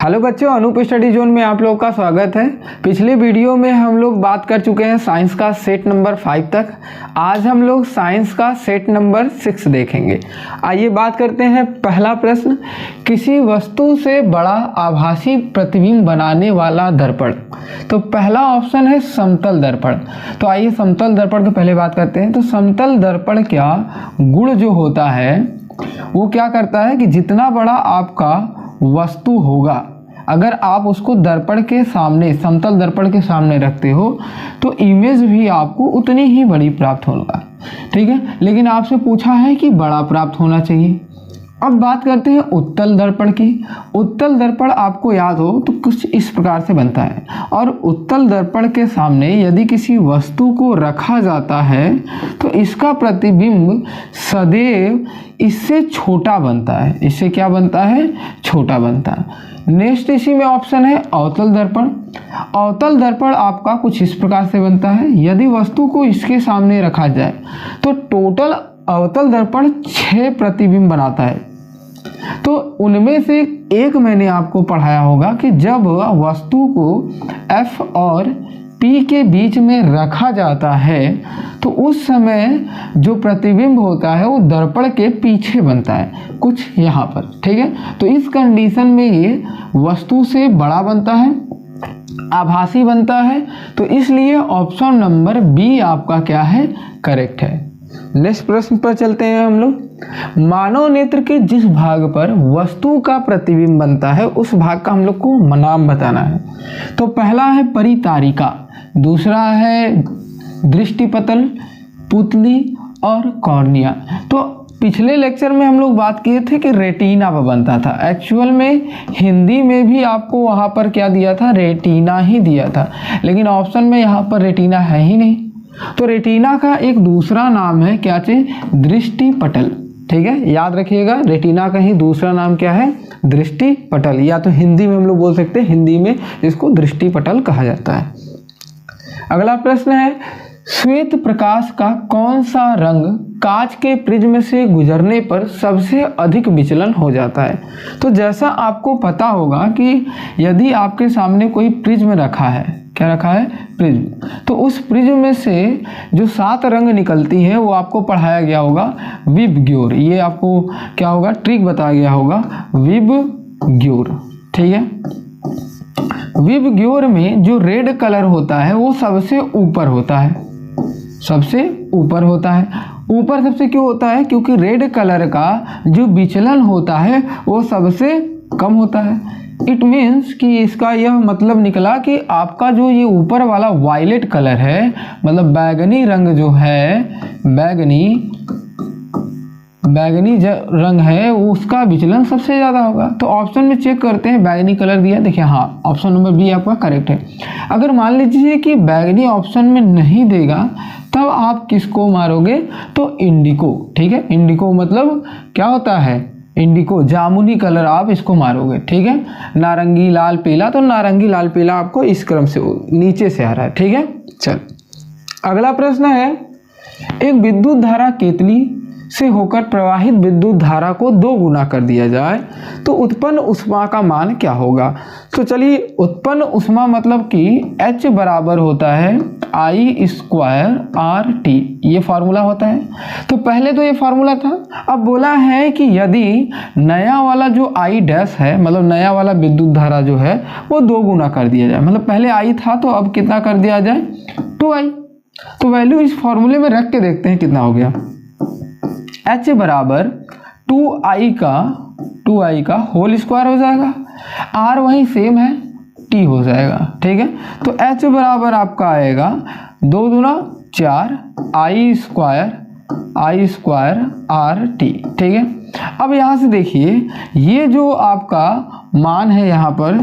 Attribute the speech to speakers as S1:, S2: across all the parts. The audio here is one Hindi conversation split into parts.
S1: हेलो बच्चों, अनूप स्टडी जोन में आप लोगों का स्वागत है। पिछले वीडियो में हम लोग बात कर चुके हैं साइंस का सेट नंबर 5 तक। आज हम लोग साइंस का सेट नंबर 6 देखेंगे। आइए बात करते हैं। पहला प्रश्न, किसी वस्तु से बड़ा आभासी प्रतिबिंब बनाने वाला दर्पण। तो पहला ऑप्शन है समतल दर्पण। तो आइए समतल दर्पण की पहले बात करते हैं। तो समतल दर्पण क्या गुण जो होता है वो क्या करता है कि जितना बड़ा आपका वस्तु होगा, अगर आप उसको दर्पण के सामने, समतल दर्पण के सामने रखते हो तो इमेज भी आपको उतनी ही बड़ी प्राप्त होगा। ठीक है, लेकिन आपसे पूछा है कि बड़ा प्राप्त होना चाहिए। अब बात करते हैं उत्तल दर्पण की। उत्तल दर्पण आपको याद हो तो कुछ इस प्रकार से बनता है, और उत्तल दर्पण के सामने यदि किसी वस्तु को रखा जाता है तो इसका प्रतिबिंब सदैव इससे छोटा बनता है। इससे क्या बनता है? छोटा बनता है। नेक्स्ट इसी में ऑप्शन है अवतल दर्पण। अवतल दर्पण आपका कुछ इस प्रकार से बनता है। यदि वस्तु को इसके सामने रखा जाए तो टोटल अवतल दर्पण 6 प्रतिबिंब बनाता है। तो उनमें से एक मैंने आपको पढ़ाया होगा कि जब वस्तु को F और P के बीच में रखा जाता है तो उस समय जो प्रतिबिंब होता है वो दर्पण के पीछे बनता है, कुछ यहाँ पर। ठीक है, तो इस कंडीशन में ये वस्तु से बड़ा बनता है, आभासी बनता है। तो इसलिए ऑप्शन नंबर बी आपका क्या है? करेक्ट है। नेक्स्ट प्रश्न पर चलते हैं हम लोग। मानव नेत्र के जिस भाग पर वस्तु का प्रतिबिंब बनता है उस भाग का हम लोग को नाम बताना है। तो पहला है परितारिका, दूसरा है दृष्टिपटल, पुतली और कॉर्निया। तो पिछले लेक्चर में हम लोग बात किए थे कि रेटिना पर बनता था। एक्चुअल में हिंदी में भी आपको वहाँ पर क्या दिया था? रेटिना ही दिया था, लेकिन ऑप्शन में यहाँ पर रेटिना है ही नहीं। तो रेटिना का एक दूसरा नाम है क्या? दृष्टिपटल। ठीक है, याद रखिएगा, रेटिना का ही दूसरा नाम क्या है? दृष्टिपटल, या तो हिंदी में हम लोग बोल सकते हैं, हिंदी में इसको दृष्टिपटल कहा जाता है। अगला प्रश्न है, श्वेत प्रकाश का कौन सा रंग कांच के प्रिज्म से गुजरने पर सबसे अधिक विचलन हो जाता है? तो जैसा आपको पता होगा कि यदि आपके सामने कोई प्रिज्म रखा है, क्या रखा है? प्रिज्म, तो उस प्रिज्म में से जो 7 रंग निकलती है वो आपको पढ़ाया गया होगा विबग्योर। ये आपको क्या होगा? ट्रिक बताया गया होगा विबग्योर। ठीक है, विबग्योर में जो रेड कलर होता है वो सबसे ऊपर होता है, सबसे ऊपर होता है। ऊपर सबसे क्यों होता है? क्योंकि रेड कलर का जो विचलन होता है वो सबसे कम होता है। इट मीन्स कि इसका यह मतलब निकला कि आपका जो ये ऊपर वाला वायलेट कलर है, मतलब बैगनी रंग जो है, बैगनी रंग है, उसका विचलन सबसे ज़्यादा होगा। तो ऑप्शन में चेक करते हैं, बैगनी कलर दिया, देखिए हाँ, ऑप्शन नंबर बी आपका करेक्ट है। अगर मान लीजिए कि बैगनी ऑप्शन में नहीं देगा तब आप किसको मारोगे? तो इंडिको। ठीक है, इंडिको मतलब क्या होता है? इंडिको, जामुनी कलर आप इसको मारोगे। ठीक है, नारंगी, लाल, पीला, तो नारंगी, लाल, पीला आपको इस क्रम से नीचे से आ रहा है। ठीक है, चल अगला प्रश्न है, एक विद्युत धारा केतली से होकर प्रवाहित विद्युत धारा को 2 गुना कर दिया जाए तो उत्पन्न ऊष्मा का मान क्या होगा? तो चलिए, उत्पन्न ऊष्मा मतलब कि H बराबर होता है I²RT, ये फार्मूला होता है। तो पहले तो ये फार्मूला था। अब बोला है कि यदि नया वाला जो I' है, मतलब नया वाला विद्युत धारा जो है वो 2 गुना कर दिया जाए, मतलब पहले I था तो अब कितना कर दिया जाए? 2I। तो वैल्यू इस फॉर्मूले में रख के देखते हैं कितना हो गया। H बराबर 2I का होल स्क्वायर हो जाएगा, R वही सेम है, T हो जाएगा। ठीक है, तो H बराबर आपका आएगा 2 दूना 4 I² RT। ठीक है, अब यहाँ से देखिए, ये जो आपका मान है यहाँ पर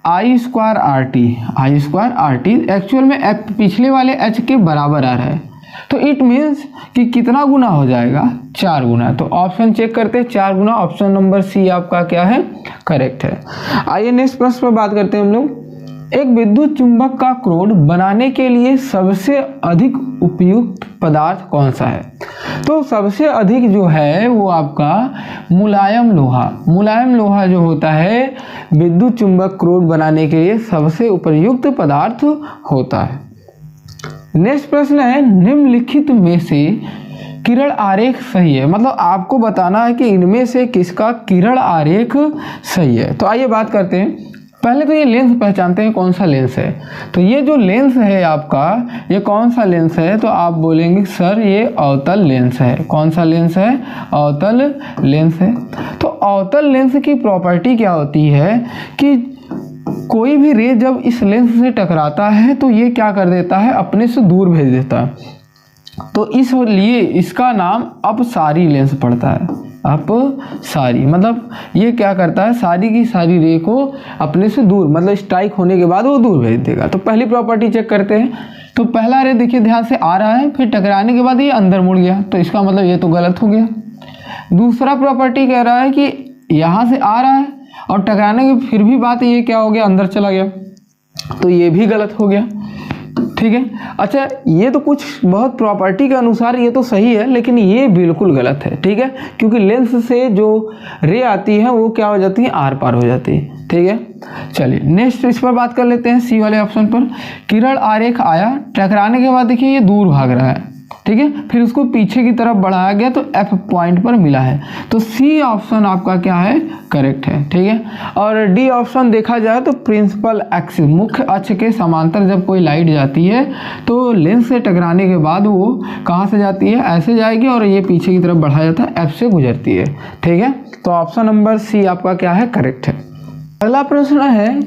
S1: I²RT एक्चुअल में पिछले वाले H के बराबर आ रहा है। तो इट मीन्स कि कितना गुना हो जाएगा? 4 गुना। तो ऑप्शन चेक करते हैं, 4 गुना। ऑप्शन नंबर सी आपका क्या है? करेक्ट है। आइए नेक्स्ट प्रश्न पर बात करते हैं हम लोग। एक विद्युत चुंबक का क्रोड बनाने के लिए सबसे अधिक उपयुक्त पदार्थ कौन सा है? तो सबसे अधिक जो है वो आपका मुलायम लोहा जो होता है विद्युत चुंबक क्रोड बनाने के लिए सबसे उपयुक्त पदार्थ होता है। नेक्स्ट प्रश्न है, निम्नलिखित में से किरण आरेख सही है, मतलब आपको बताना है कि इनमें से किसका किरण आरेख सही है। तो आइए बात करते हैं। पहले तो ये लेंस पहचानते हैं कौन सा लेंस है। तो ये जो लेंस है आपका, ये कौन सा लेंस है, तो आप बोलेंगे सर ये अवतल लेंस है। कौन सा लेंस है? अवतल लेंस है। तो अवतल लेंस की प्रॉपर्टी क्या होती है कि कोई भी रे जब इस लेंस से टकराता है तो ये क्या कर देता है, अपने से दूर भेज देता है। तो इसलिए इसका नाम अपसारी लेंस पड़ता है। अपसारी मतलब ये क्या करता है, सारी की सारी रे को अपने से दूर, मतलब स्ट्राइक होने के बाद वो दूर भेज देगा। तो पहली प्रॉपर्टी चेक करते हैं। तो पहला रे देखिए ध्यान से आ रहा है, फिर टकराने के बाद ये अंदर मुड़ गया, तो इसका मतलब ये तो गलत हो गया। दूसरा प्रॉपर्टी कह रहा है कि यहाँ से आ रहा है और टकराने के फिर भी बात ये क्या हो गया, अंदर चला गया, तो ये भी गलत हो गया। ठीक है। अच्छा, ये तो कुछ बहुत प्रॉपर्टी के अनुसार ये तो सही है, लेकिन ये बिल्कुल गलत है। ठीक है, क्योंकि लेंस से जो रे आती है वो क्या हो जाती है, आर पार हो जाती है। ठीक है, चलिए नेक्स्ट इस पर बात कर लेते हैं, सी वाले ऑप्शन पर। किरण आरेख आया, टकराने के बाद देखिए ये दूर भाग रहा है। ठीक है, फिर उसको पीछे की तरफ बढ़ाया गया तो एफ पॉइंट पर मिला है। तो सी ऑप्शन आपका क्या है, करेक्ट है। ठीक है, और डी ऑप्शन देखा जाए तो प्रिंसिपल एक्सिस, मुख्य अक्ष के समांतर जब कोई लाइट जाती है तो लेंस से टकराने के बाद वो कहाँ से जाती है, ऐसे जाएगी और ये पीछे की तरफ बढ़ाया जाता है, एफ से गुजरती है। ठीक है, तो ऑप्शन नंबर सी आपका क्या है, करेक्ट है। अगला प्रश्न है,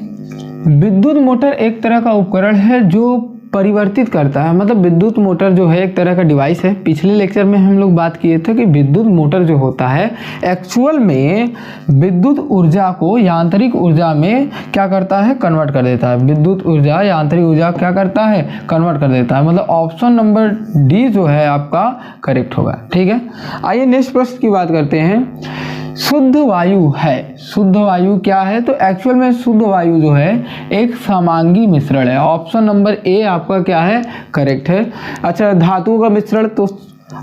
S1: विद्युत मोटर एक तरह का उपकरण है जो परिवर्तित करता है, मतलब विद्युत मोटर जो है एक तरह का डिवाइस है। पिछले लेक्चर में हम लोग बात किए थे कि विद्युत मोटर जो होता है एक्चुअल में विद्युत ऊर्जा को यांत्रिक ऊर्जा में क्या करता है, कन्वर्ट कर देता है। विद्युत ऊर्जा यांत्रिक ऊर्जा क्या करता है, कन्वर्ट कर देता है। मतलब ऑप्शन नंबर डी जो है आपका करेक्ट होगा। ठीक है, आइए नेक्स्ट प्रश्न की बात करते हैं। शुद्ध वायु है, शुद्ध वायु क्या है, तो एक्चुअल में शुद्ध वायु जो है एक समांगी मिश्रण है। ऑप्शन नंबर ए आपका क्या है, करेक्ट है। अच्छा, धातुओं का मिश्रण, तो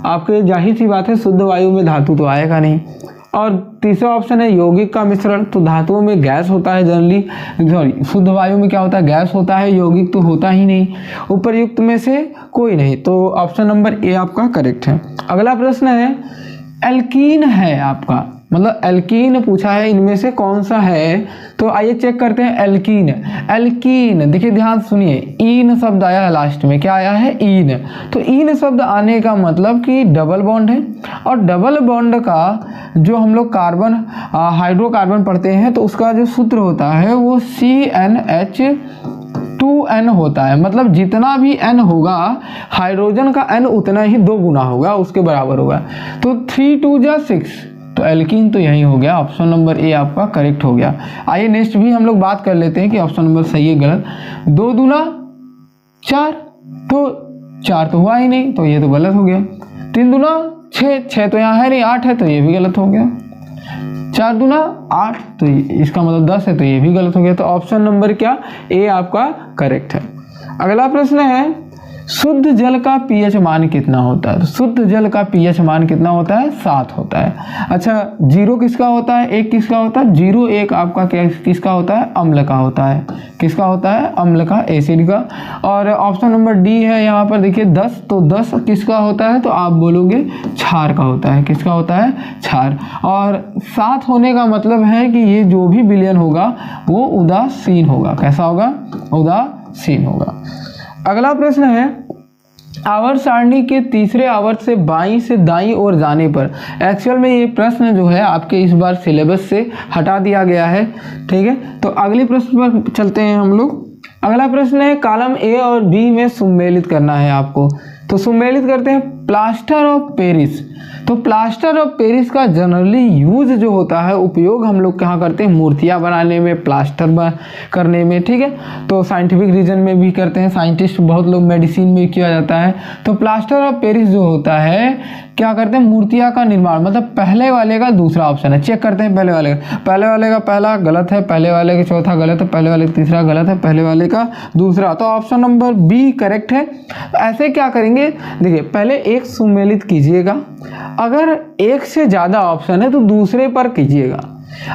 S1: आपके जाहिर सी बात है शुद्ध वायु में धातु तो आएगा नहीं। और तीसरा ऑप्शन है यौगिक का मिश्रण, तो धातुओं में गैस होता है जनरली, सॉरी शुद्ध वायु में क्या होता है, गैस होता है, यौगिक तो होता ही नहीं। उपरयुक्त में से कोई नहीं, तो ऑप्शन नंबर ए आपका करेक्ट है। अगला प्रश्न है, एल्कीन है आपका, मतलब एल्कीन पूछा है, इनमें से कौन सा है। तो आइए चेक करते हैं। एल्कीन, एल्कीन देखिए ध्यान सुनिए, ईन शब्द आया है लास्ट में, क्या आया है, ईन। तो ईन शब्द आने का मतलब कि डबल बॉन्ड है, और डबल बॉन्ड का जो हम लोग कार्बन हाइड्रोकार्बन पढ़ते हैं तो उसका जो सूत्र होता है वो CnH2n होता है। मतलब जितना भी n होगा हाइड्रोजन का n उतना ही 2 गुना होगा, उसके बराबर होगा। तो 3 2 जा 6, तो एल्कीन तो यही हो गया, ऑप्शन नंबर ए आपका करेक्ट हो गया। आइए नेक्स्ट भी हम लोग बात कर लेते हैं कि ऑप्शन नंबर सही है गलत। 2 दूना 4, तो 4 तो हुआ ही नहीं, तो ये तो गलत हो गया। 3 दूना 6, 6 तो यहाँ है नहीं, 8 है, तो ये भी गलत हो गया। 4 दूना 8, तो इसका मतलब 10 है, तो ये भी गलत हो गया। तो ऑप्शन नंबर क्या, ए आपका करेक्ट है। अगला प्रश्न है, शुद्ध जल का पीएच मान कितना होता है। शुद्ध जल का पीएच मान कितना होता है, 7 होता है। अच्छा, 0 किसका होता है, 1 किसका होता है, 0 1 आपका किसका होता है, अम्ल का होता है। किसका होता है, अम्ल का, एसिड का। और ऑप्शन नंबर डी है यहाँ पर देखिए 10, तो 10 किसका होता है, तो आप बोलोगे क्षार का होता है। किसका होता है, क्षार। और 7 होने का मतलब है कि ये जो भी विलयन होगा वो उदासीन होगा। कैसा होगा, उदासीन होगा। अगला प्रश्न है, आवर्त सारणी के तीसरे आवर्त से बाईं से दाईं ओर जाने पर, एक्चुअल में ये प्रश्न जो है आपके इस बार सिलेबस से हटा दिया गया है। ठीक है, तो अगले प्रश्न पर चलते हैं हम लोग। अगला प्रश्न है, कॉलम ए और बी में सम्मिलित करना है आपको। तो सम्मिलित करते हैं, प्लास्टर ऑफ पेरिस। तो प्लास्टर ऑफ पेरिस का जनरली यूज जो होता है, उपयोग हम लोग कहाँ करते हैं, मूर्तियाँ बनाने में, प्लास्टर करने में, ठीक है। तो साइंटिफिक रीजन में भी करते हैं, साइंटिस्ट बहुत लोग, मेडिसिन में किया जाता है। तो प्लास्टर ऑफ पेरिस जो होता है क्या करते हैं, मूर्तियाँ का निर्माण, मतलब पहले वाले का दूसरा ऑप्शन है, चेक करते हैं पहले वाले का पहला गलत है, पहले वाले का चौथा गलत है, पहले वाले का तीसरा गलत है, पहले वाले का दूसरा, तो ऑप्शन नंबर बी करेक्ट है। ऐसे क्या करेंगे, देखिए पहले एक सुमेलित कीजिएगा, अगर एक से ज़्यादा ऑप्शन है तो दूसरे पर कीजिएगा,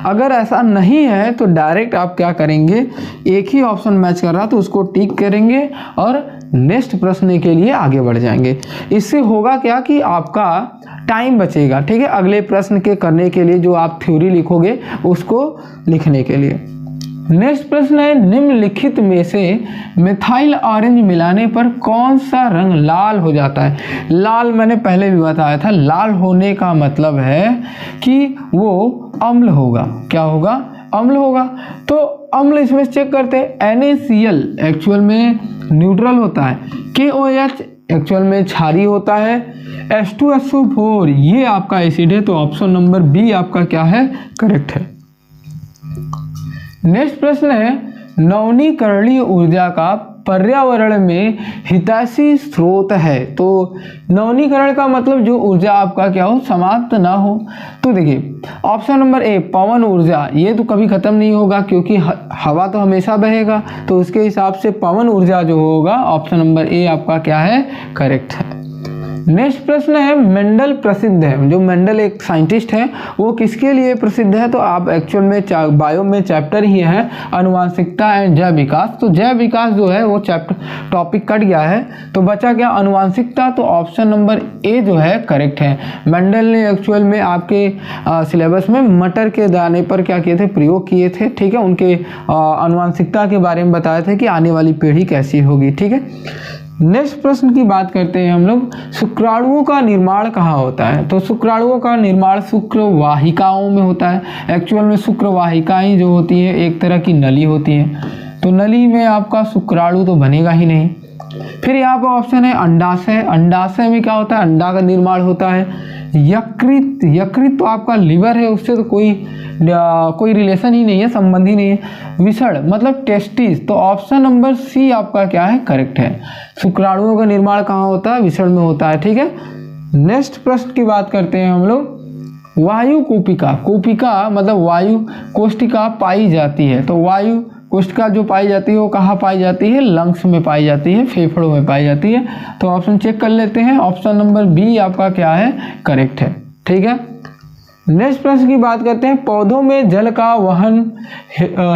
S1: अगर ऐसा नहीं है तो डायरेक्ट आप क्या करेंगे, एक ही ऑप्शन मैच कर रहा तो उसको टिक करेंगे और नेक्स्ट प्रश्न के लिए आगे बढ़ जाएंगे। इससे होगा क्या कि आपका टाइम बचेगा, ठीक है, अगले प्रश्न के करने के लिए, जो आप थ्योरी लिखोगे उसको लिखने के लिए। नेक्स्ट प्रश्न है, निम्नलिखित में से मिथाइल ऑरेंज मिलाने पर कौन सा रंग लाल हो जाता है। लाल मैंने पहले भी बताया था, लाल होने का मतलब है कि वो अम्ल होगा, क्या होगा, अम्ल होगा। तो अम्ल इसमें चेक करते हैं, NaCl एक्चुअल में न्यूट्रल होता है, KOH एक्चुअल में क्षारीय होता है, H2SO4 ये आपका एसिड है, तो ऑप्शन नंबर बी आपका क्या है, करेक्ट है। नेक्स्ट प्रश्न है, नवीकरणीय ऊर्जा का पर्यावरण में हितैषी स्रोत है। तो नवीकरण का मतलब जो ऊर्जा आपका क्या हो, समाप्त ना हो। तो देखिए ऑप्शन नंबर ए पवन ऊर्जा, ये तो कभी खत्म नहीं होगा क्योंकि हवा तो हमेशा बहेगा, तो उसके हिसाब से पवन ऊर्जा जो होगा ऑप्शन नंबर ए आपका क्या है, करेक्ट है। नेक्स्ट प्रश्न है, मेंडल प्रसिद्ध है, जो मेंडल एक साइंटिस्ट है वो किसके लिए प्रसिद्ध है। तो आप एक्चुअल में बायो में चैप्टर ही है आनुवांशिकता एंड जैव विकास, तो जैव विकास जो है वो चैप्टर टॉपिक कट गया है, तो बचा क्या आनुवांशिकता, तो ऑप्शन नंबर ए जो है करेक्ट है। मेंडल ने एक्चुअल में आपके सिलेबस में मटर के दाने पर क्या किए थे, प्रयोग किए थे, ठीक है, उनके आनुवांशिकता के बारे में बताया था कि आने वाली पीढ़ी कैसी होगी, ठीक है। नेक्स्ट प्रश्न की बात करते हैं हम लोग, शुक्राणुओं का निर्माण कहाँ होता है। तो शुक्राणुओं का निर्माण शुक्रवाहिकाओं में होता है। एक्चुअल में शुक्रवाहिकाएं जो होती है एक तरह की नली होती है, तो नली में आपका शुक्राणु तो बनेगा ही नहीं। फिर यहाँ पर ऑप्शन है अंडाशय, अंडाशय में क्या होता है, अंडा का निर्माण होता है। यकृत, यकृत तो आपका लिवर है, उससे तो कोई रिलेशन ही नहीं है, संबंध ही नहीं है। विषण मतलब टेस्टिस, तो ऑप्शन नंबर सी आपका क्या है, करेक्ट है। शुक्राणुओं का निर्माण कहाँ होता है, विषण में होता है, ठीक है। नेक्स्ट प्रश्न की बात करते हैं हम लोग, वायु कोशिका, कोशिका मतलब वायु कोशिका पाई जाती है, तो वायु कोशिका जो पाई जाती है वो कहाँ पाई जाती है, लंग्स में पाई जाती है, फेफड़ों में पाई जाती है। तो ऑप्शन चेक कर लेते हैं, ऑप्शन नंबर बी आपका क्या है, करेक्ट है, ठीक है। नेक्स्ट प्रश्न की बात करते हैं, पौधों में जल का वहन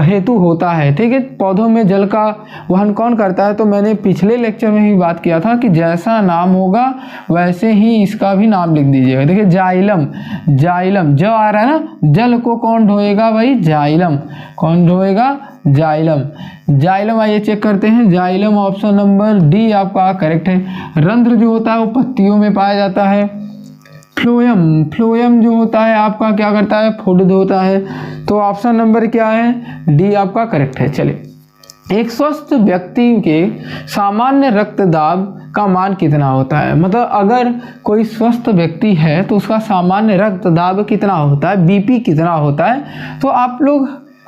S1: हेतु होता है, ठीक है। पौधों में जल का वहन कौन करता है, तो मैंने पिछले लेक्चर में भी बात किया था कि जैसा नाम होगा वैसे ही इसका भी नाम लिख दीजिएगा। देखिए जाइलम, जाइलम जो आ रहा है ना, जल को कौन ढोएगा भाई, जाइलम, कौन ढोएगा, जाइलम, जाइलम। आइए चेक करते हैं, जाइलम ऑप्शन नंबर डी आपका करेक्ट है। रंध्र जो होता है वो पत्तियों में पाया जाता है। फ्लोएम, फ्लोएम जो होता है आपका क्या करता है, फूड होता है, तो ऑप्शन नंबर क्या है, डी आपका करेक्ट है। चलिए, एक स्वस्थ व्यक्ति के सामान्य रक्तदाब का मान कितना होता है, मतलब अगर कोई स्वस्थ व्यक्ति है तो उसका सामान्य रक्तदाब कितना होता है, बीपी कितना होता है। तो आप लोग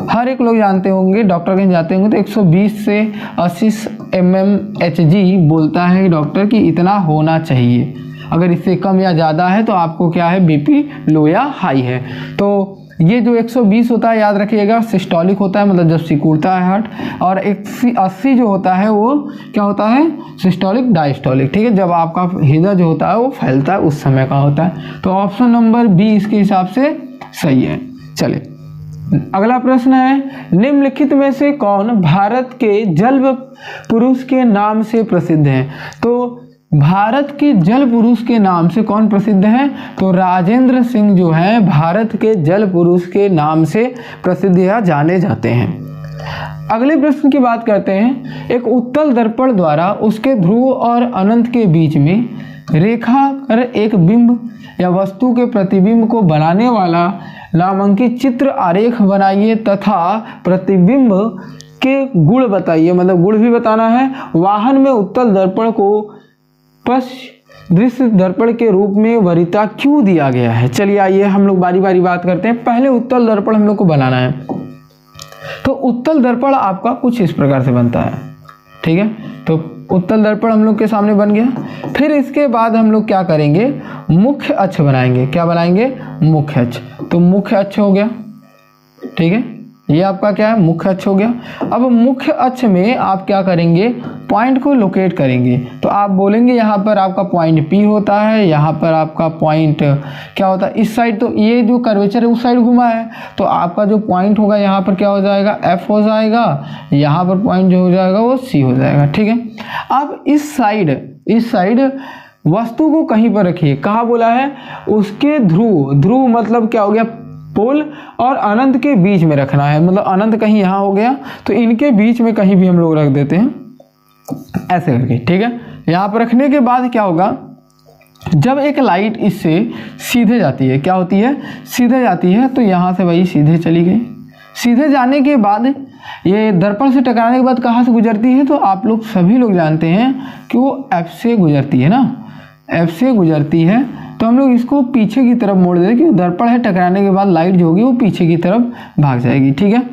S1: हर एक लोग जानते होंगे, डॉक्टर कहीं जाते होंगे तो 120 से 80 mmHg बोलता है डॉक्टर कि इतना होना चाहिए, अगर इससे कम या ज़्यादा है तो आपको क्या है, बीपी लो या हाई है। तो ये जो 120 होता है याद रखिएगा, सिस्टोलिक होता है, मतलब जब सिकुड़ता है हार्ट, और 180 जो होता है वो क्या होता है, सिस्टोलिक डायस्टोलिक, ठीक है, जब आपका हृदय जो होता है वो फैलता है उस समय का होता है। तो ऑप्शन नंबर बी इसके हिसाब से सही है। चलिए अगला प्रश्न है, निम्नलिखित में से कौन भारत के जल पुरुष के नाम से प्रसिद्ध है। तो भारत के जल पुरुष के नाम से कौन प्रसिद्ध है, तो राजेंद्र सिंह जो है भारत के जल पुरुष के नाम से प्रसिद्ध या जाने जाते हैं। अगले प्रश्न की बात करते हैं, एक उत्तल दर्पण द्वारा उसके ध्रुव और अनंत के बीच में रेखा कर एक बिंब या वस्तु के प्रतिबिंब को बनाने वाला नामांकित चित्र आरेख बनाइए तथा प्रतिबिंब के गुण बताइए, मतलब गुण भी बताना है। वाहन में उत्तल दर्पण को दृश्य दर्पण के रूप में वरीयता क्यों दिया गया है। चलिए आइए हम लोग बारी बारी बात करते हैं। पहले उत्तल दर्पण हम लोग को बनाना है। तो उत्तल दर्पण आपका कुछ इस प्रकार से बनता है, ठीक है। तो उत्तल दर्पण हम लोग के सामने बन गया। फिर इसके बाद हम लोग क्या करेंगे, मुख्य अक्ष बनाएंगे। क्या बनाएंगे, मुख्य अक्ष। तो मुख्य अक्ष हो गया, ठीक है, ये आपका क्या है, मुख्य अक्ष हो गया। अब मुख्य अक्ष में आप क्या करेंगे, पॉइंट को लोकेट करेंगे। तो आप बोलेंगे यहाँ पर आपका पॉइंट P होता है, यहाँ पर आपका पॉइंट क्या होता है, इस साइड, तो ये जो कर्वेचर है उस साइड घुमा है, तो आपका जो पॉइंट होगा यहाँ पर क्या हो जाएगा, F हो जाएगा। यहाँ पर पॉइंट जो हो जाएगा वो C हो जाएगा, ठीक है। अब इस साइड वस्तु को कहीं पर रखिए। कहाँ बोला है, उसके ध्रुव मतलब क्या हो गया, पोल और अनंत के बीच में रखना है। मतलब अनंत कहीं यहाँ हो गया, तो इनके बीच में कहीं भी हम लोग रख देते हैं ऐसे करके, ठीक है। यहाँ पर रखने के बाद क्या होगा, जब एक लाइट इससे सीधे जाती है, क्या होती है, सीधे जाती है, तो यहाँ से वही सीधे चली गई। सीधे जाने के बाद ये दर्पण से टकराने के बाद कहाँ से गुजरती है, तो आप लोग सभी लोग जानते हैं कि वो F से गुजरती है ना, F से गुजरती है। तो हम लोग इसको पीछे की तरफ मोड़ देते, क्योंकि दर्पण है, टकराने के बाद लाइट जो होगी वो पीछे की तरफ भाग जाएगी, ठीक है।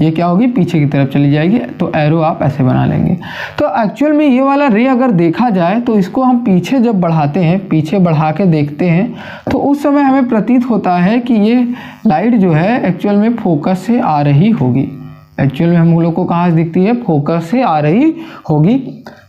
S1: ये क्या होगी, पीछे की तरफ चली जाएगी। तो एरो आप ऐसे बना लेंगे। तो एक्चुअल में ये वाला रे अगर देखा जाए तो इसको हम पीछे जब बढ़ाते हैं, पीछे बढ़ा के देखते हैं, तो उस समय हमें प्रतीत होता है कि ये लाइट जो है एक्चुअल में फोकस से आ रही होगी। एक्चुअल में हम लोग को कहाँ से दिखती है, फोकस से आ रही होगी।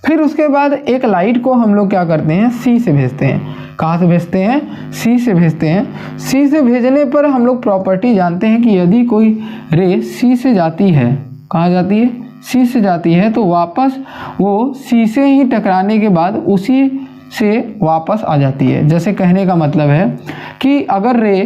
S1: फिर उसके बाद एक लाइट को हम लोग क्या करते हैं, सी से भेजते हैं। कहाँ से भेजते हैं, सी से भेजते हैं। सी से भेजने पर हम लोग प्रॉपर्टी जानते हैं कि यदि कोई रे सी से जाती है, कहाँ जाती है, सी से जाती है, तो वापस वो सी से ही टकराने के बाद उसी से वापस आ जाती है। जैसे कहने का मतलब है कि अगर रे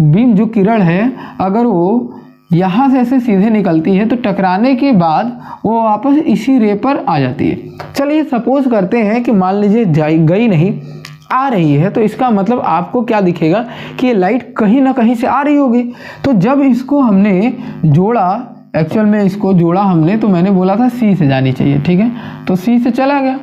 S1: बीम जो किरण है, अगर वो यहाँ से ऐसे सीधे निकलती है, तो टकराने के बाद वो वापस इसी रे पर आ जाती है। चलिए सपोज करते हैं कि मान लीजिए गई नहीं, आ रही है, तो इसका मतलब आपको क्या दिखेगा कि ये लाइट कहीं ना कहीं से आ रही होगी। तो जब इसको हमने जोड़ा, एक्चुअल में इसको जोड़ा हमने, तो मैंने बोला था सी से जानी चाहिए, ठीक है। तो सी से चला गया।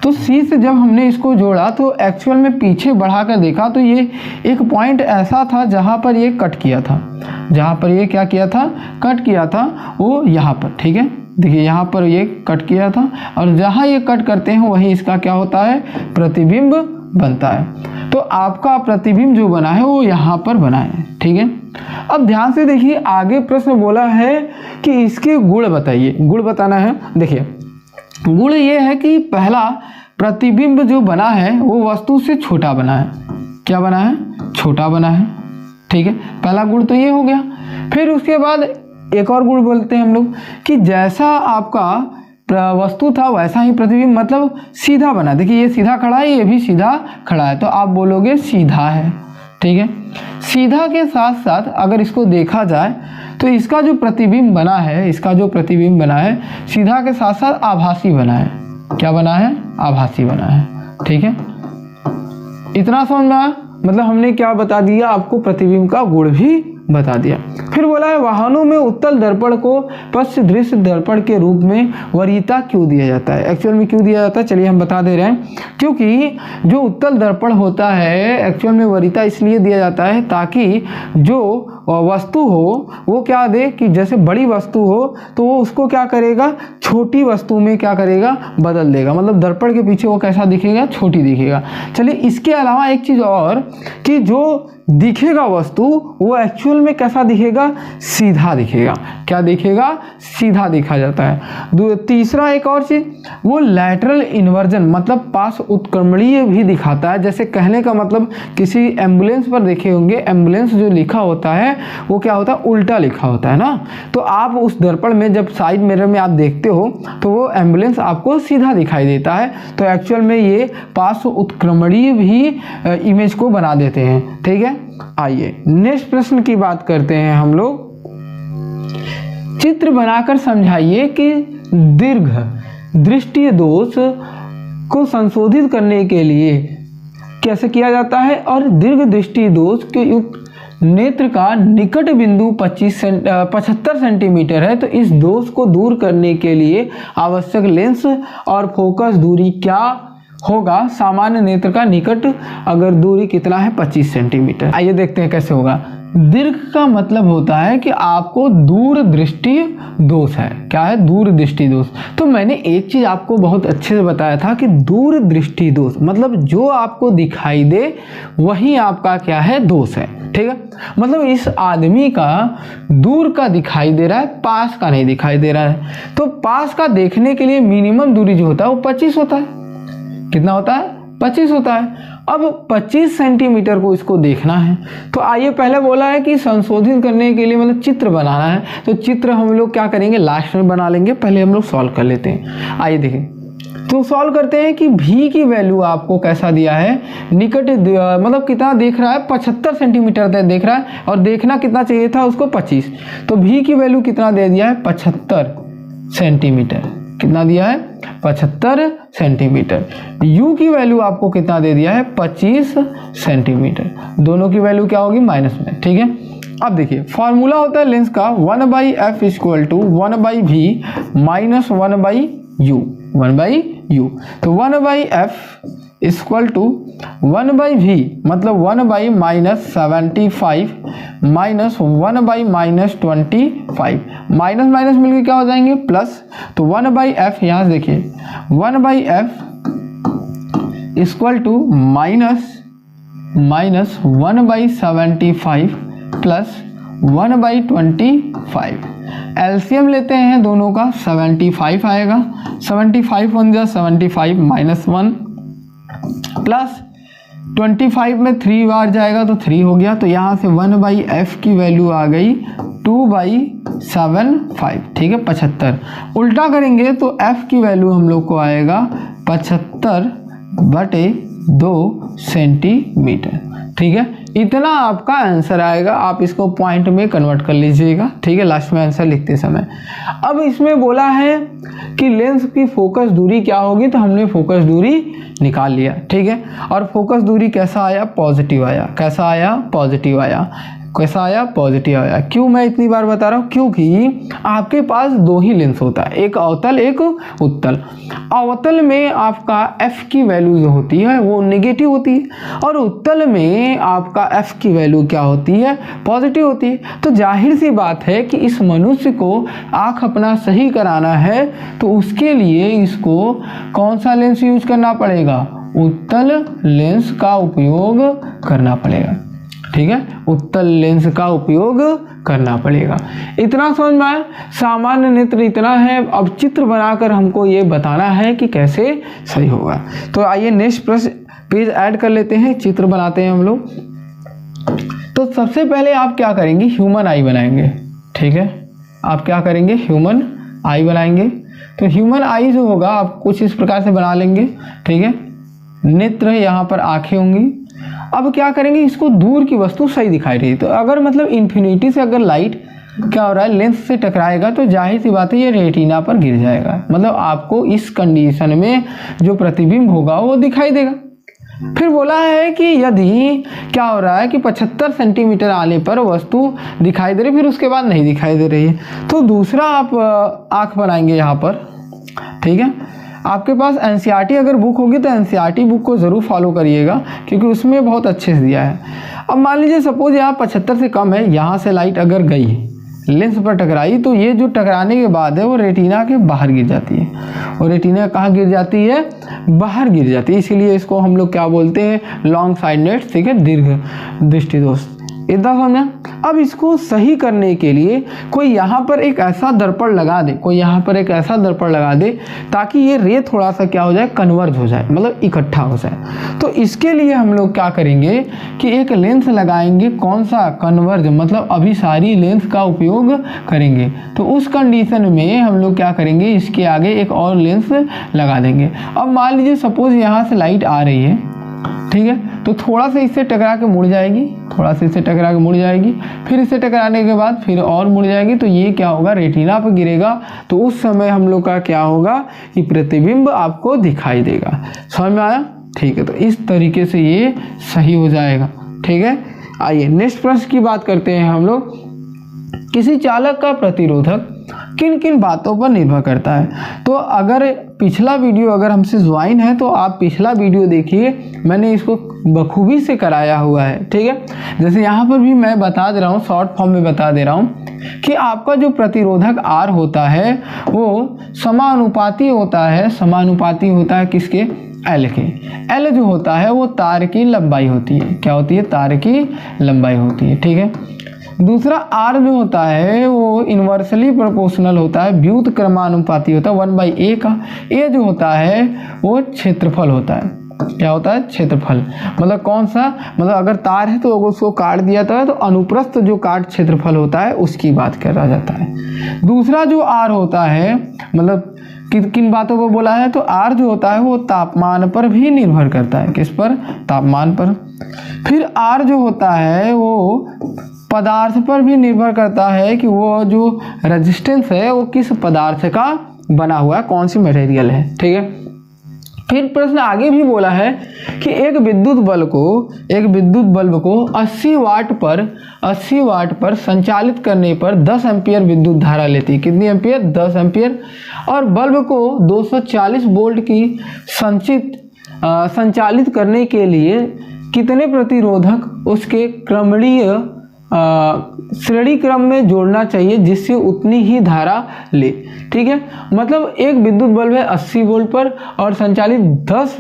S1: तो सी से जब हमने इसको जोड़ा तो एक्चुअल में पीछे बढ़ा कर देखा तो ये एक पॉइंट ऐसा था जहाँ पर ये कट किया था, जहाँ पर ये क्या किया था, कट किया था, वो यहाँ पर, ठीक है। देखिए यहाँ पर ये कट किया था, और जहाँ ये कट करते हैं वहीं इसका क्या होता है, प्रतिबिंब बनता है। तो आपका प्रतिबिंब जो बना है वो यहाँ पर बना है, ठीक है। अब ध्यान से देखिए, आगे प्रश्न बोला है कि इसके गुण बताइए। गुण बताना है। देखिए गुण ये है कि पहला, प्रतिबिंब जो बना है वो वस्तु से छोटा बना है। क्या बना है, छोटा बना है, ठीक है। पहला गुण तो ये हो गया। फिर उसके बाद एक और गुण बोलते हैं हम लोग कि जैसा आपका वस्तु था वैसा ही प्रतिबिंब, मतलब सीधा बना। देखिए ये सीधा खड़ा है, ये भी सीधा खड़ा है, तो आप बोलोगे सीधा है, ठीक है। सीधा के साथ साथ अगर इसको देखा जाए तो इसका जो प्रतिबिंब बना है, इसका जो प्रतिबिंब बना है, सीधा के साथ साथ आभासी बना है। क्या बना है, आभासी बना है, ठीक है। इतना समझ में आया, मतलब हमने क्या बता दिया आपको, प्रतिबिंब का गुण भी बता दिया। फिर बोला है वाहनों में उत्तल दर्पण को पश्च दृश्य दर्पण के रूप में वरीयता क्यों दिया जाता है। एक्चुअल में क्यों दिया जाता है, चलिए हम बता दे रहे हैं। क्योंकि जो उत्तल दर्पण होता है एक्चुअल में वरीयता इसलिए दिया जाता है ताकि जो वस्तु हो वो क्या दे, कि जैसे बड़ी वस्तु हो तो वो उसको क्या करेगा, छोटी वस्तु में क्या करेगा, बदल देगा। मतलब दर्पण के पीछे वो कैसा दिखेगा, छोटी दिखेगा। चलिए इसके अलावा एक चीज़ और, कि जो दिखेगा वस्तु वो एक्चुअल में कैसा दिखेगा, सीधा दिखेगा। क्या दिखेगा, सीधा देखा जाता है। तीसरा एक और चीज, वो लैटरल इन्वर्जन मतलब पास उत्क्रमणीय भी दिखाता है। जैसे कहने का मतलब, किसी एम्बुलेंस पर देखे होंगे, एम्बुलेंस जो लिखा होता है वो क्या होता है, उल्टा लिखा होता है ना। तो आप उस दर्पण में जब साइड मिरर में आप देखते हो तो वो एम्बुलेंस आपको सीधा दिखाई देता है। तो एक्चुअल में ये पास उत्क्रमणीय भी इमेज को बना देते हैं, ठीक है। आइए नेक्स्ट प्रश्न की बात करते हैं हम लोग। चित्र बनाकर समझाइए कि दीर्घ दृष्टि दोष को संशोधित करने के लिए कैसे किया जाता है, और दीर्घ दृष्टि दोष के युक्त नेत्र का निकट बिंदु 75 सेंटीमीटर है, तो इस दोष को दूर करने के लिए आवश्यक लेंस और फोकस दूरी क्या होगा सामान्य नेत्र का निकट अगर दूरी कितना है 25 सेंटीमीटर। आइए देखते हैं कैसे होगा। दीर्घ का मतलब होता है कि आपको दूर दृष्टि दोष है। क्या है? दूर दृष्टि दोष। तो मैंने एक चीज आपको बहुत अच्छे से बताया था कि दूर दृष्टि दोष मतलब जो आपको दिखाई दे वही आपका क्या है? दोष है। ठीक है, मतलब इस आदमी का दूर का दिखाई दे रहा है, पास का नहीं दिखाई दे रहा है। तो पास का देखने के लिए मिनिमम दूरी जो होता है वो 25 होता है। कितना होता है? 25 होता है। अब 25 सेंटीमीटर को इसको देखना है। तो आइए, पहले बोला है कि संशोधित करने के लिए मतलब चित्र बनाना है, तो चित्र हम लोग क्या करेंगे? लास्ट में बना लेंगे। पहले हम लोग सॉल्व कर लेते हैं। आइए देखें, तो सॉल्व करते हैं कि v की वैल्यू आपको कैसा दिया है? निकट मतलब कितना देख रहा है? 75 सेंटीमीटर तक देख रहा है और देखना कितना चाहिए था उसको? 25। तो v की वैल्यू कितना दे दिया है? 75 सेंटीमीटर। कितना दिया है? 75 सेंटीमीटर। u की वैल्यू आपको कितना दे दिया है? 25 सेंटीमीटर। दोनों की वैल्यू क्या होगी? माइनस में। ठीक है, अब देखिए फॉर्मूला होता है लेंस का 1/f = 1/v minus 1/u। 1/u तो 1/f = 1/v मतलब 1/- 75 माइनस 1/- 25 माइनस माइनस मिलकर क्या हो जाएंगे? प्लस। तो 1/f यहाँ से देखिए 1/f = माइनस 1/75 प्लस 1/25। एलसीएम लेते हैं दोनों का, 75 आएगा। 75 1 जा 75 माइनस 1 प्लस 25 में 3 बार जाएगा तो 3 हो गया। तो यहाँ से 1/f की वैल्यू आ गई 2/75। ठीक है, 75। उल्टा करेंगे तो f की वैल्यू हम लोग को आएगा 75/2 सेंटीमीटर। ठीक है, इतना आपका आंसर आएगा। आप इसको पॉइंट में कन्वर्ट कर लीजिएगा। ठीक है, लास्ट में आंसर लिखते समय। अब इसमें बोला है कि लेंस की फोकस दूरी क्या होगी, तो हमने फोकस दूरी निकाल लिया। ठीक है, और फोकस दूरी कैसा आया? पॉजिटिव आया। कैसा आया? पॉजिटिव आया। कैसा आया? पॉजिटिव आया। क्यों मैं इतनी बार बता रहा हूँ? क्योंकि आपके पास दो ही लेंस होता है, एक अवतल एक उत्तल। अवतल में आपका f की वैल्यू जो होती है वो नेगेटिव होती है और उत्तल में आपका f की वैल्यू क्या होती है? पॉजिटिव होती है। तो जाहिर सी बात है कि इस मनुष्य को आँख अपना सही कराना है तो उसके लिए इसको कौन सा लेंस यूज करना पड़ेगा? उत्तल लेंस का उपयोग करना पड़ेगा। ठीक है, उत्तल लेंस का उपयोग करना पड़ेगा। इतना समझ में आया? सामान्य नेत्र इतना है। अब चित्र बनाकर हमको ये बताना है कि कैसे सही होगा। तो आइए नेक्स्ट पेज ऐड कर लेते हैं, चित्र बनाते हैं हम लोग। तो सबसे पहले आप क्या करेंगे? ह्यूमन आई बनाएंगे। ठीक है, आप क्या करेंगे? ह्यूमन आई बनाएंगे। तो ह्यूमन आई जो होगा आप कुछ इस प्रकार से बना लेंगे। ठीक है, नेत्र यहाँ पर आंखें होंगी। अब क्या करेंगे? इसको दूर की वस्तु सही दिखाई रही, तो अगर मतलब इन्फिनिटी से अगर लाइट क्या हो रहा है लेंस से टकराएगा तो जाहिर सी बात है ये रेटिना पर गिर जाएगा। मतलब आपको इस कंडीशन में जो प्रतिबिंब होगा वो दिखाई देगा। फिर बोला है कि यदि क्या हो रहा है कि 75 सेंटीमीटर आने पर वस्तु दिखाई दे रही, फिर उसके बाद नहीं दिखाई दे रही है, तो दूसरा आप आँख बनाएंगे यहाँ पर। ठीक है, आपके पास एनसीईआरटी अगर बुक होगी तो एनसीईआरटी बुक को ज़रूर फॉलो करिएगा क्योंकि उसमें बहुत अच्छे से दिया है। अब मान लीजिए सपोज यहाँ 75 से कम है, यहाँ से लाइट अगर गई लेंस पर टकराई तो ये जो टकराने के बाद है वो रेटिना के बाहर गिर जाती है। और रेटिना कहाँ गिर जाती है? बाहर गिर जाती है। इसीलिए इसको हम लोग क्या बोलते हैं? Long sided. ठीक है, दीर्घ दृष्टि दोष। इतना समझा? अब इसको सही करने के लिए कोई यहाँ पर एक ऐसा दर्पण लगा दे, कोई यहाँ पर एक ऐसा दर्पण लगा दे ताकि ये रे थोड़ा सा क्या हो जाए? कन्वर्ज हो जाए, मतलब इकट्ठा हो जाए। तो इसके लिए हम लोग क्या करेंगे कि एक लेंस लगाएंगे। कौन सा? कन्वर्ज, मतलब अभिसारी लेंस का उपयोग करेंगे। तो उस कंडीशन में हम लोग क्या करेंगे? इसके आगे एक और लेंस लगा देंगे। अब मान लीजिए सपोज यहाँ से लाइट आ रही है, ठीक है, तो थोड़ा सा इससे टकरा के मुड़ जाएगी, थोड़ा सा इससे टकरा के मुड़ जाएगी, फिर इससे टकराने के बाद फिर और मुड़ जाएगी, तो ये क्या होगा? रेटिना पर गिरेगा। तो उस समय हम लोग का क्या होगा कि प्रतिबिंब आपको दिखाई देगा। समझ में आया? ठीक है, तो इस तरीके से ये सही हो जाएगा। ठीक है, आइए नेक्स्ट प्रश्न की बात करते हैं हम लोग। किसी चालक का प्रतिरोधक किन किन बातों पर निर्भर करता है। तो अगर पिछला वीडियो अगर हमसे ज्वाइन है तो आप पिछला वीडियो देखिए, मैंने इसको बखूबी से कराया हुआ है, ठीक है। जैसे यहाँ पर भी मैं बता दे रहा हूँ, शॉर्ट फॉर्म में बता दे रहा हूँ कि आपका जो प्रतिरोधक R होता है वो समानुपाती होता है किसके, L के। L जो होता है वो तार की लंबाई होती है, क्या होती है, तार की लंबाई होती है, ठीक है। दूसरा R जो होता है वो इन्वर्सली प्रोपोर्शनल होता है, व्युत क्रमानुपाती होता है 1/a का। A जो होता है वो क्षेत्रफल होता है, क्या होता है, क्षेत्रफल। मतलब कौन सा, मतलब अगर तार है तो अगर उसको काट दिया जाता है तो अनुप्रस्थ जो काट क्षेत्रफल होता है उसकी बात करा जाता है। दूसरा जो R होता है, मतलब किन बातों को बोला है, तो R जो होता है वो तापमान पर भी निर्भर करता है, किस पर, तापमान पर। फिर R जो होता है वो पदार्थ पर भी निर्भर करता है कि वो जो रेजिस्टेंस है वो किस पदार्थ का बना हुआ है, कौन सी मटेरियल है, ठीक है। फिर प्रश्न आगे भी बोला है कि एक विद्युत बल्ब को 80 वाट पर संचालित करने पर 10 एम्पियर विद्युत धारा लेती है, कितनी एम्पियर, 10 एम्पियर। और बल्ब को 240 वोल्ट की संचालित करने के लिए कितने प्रतिरोधक उसके श्रेणी क्रम में जोड़ना चाहिए जिससे उतनी ही धारा ले, ठीक है। मतलब एक विद्युत बल्ब है 80 वोल्ट पर और संचालित 10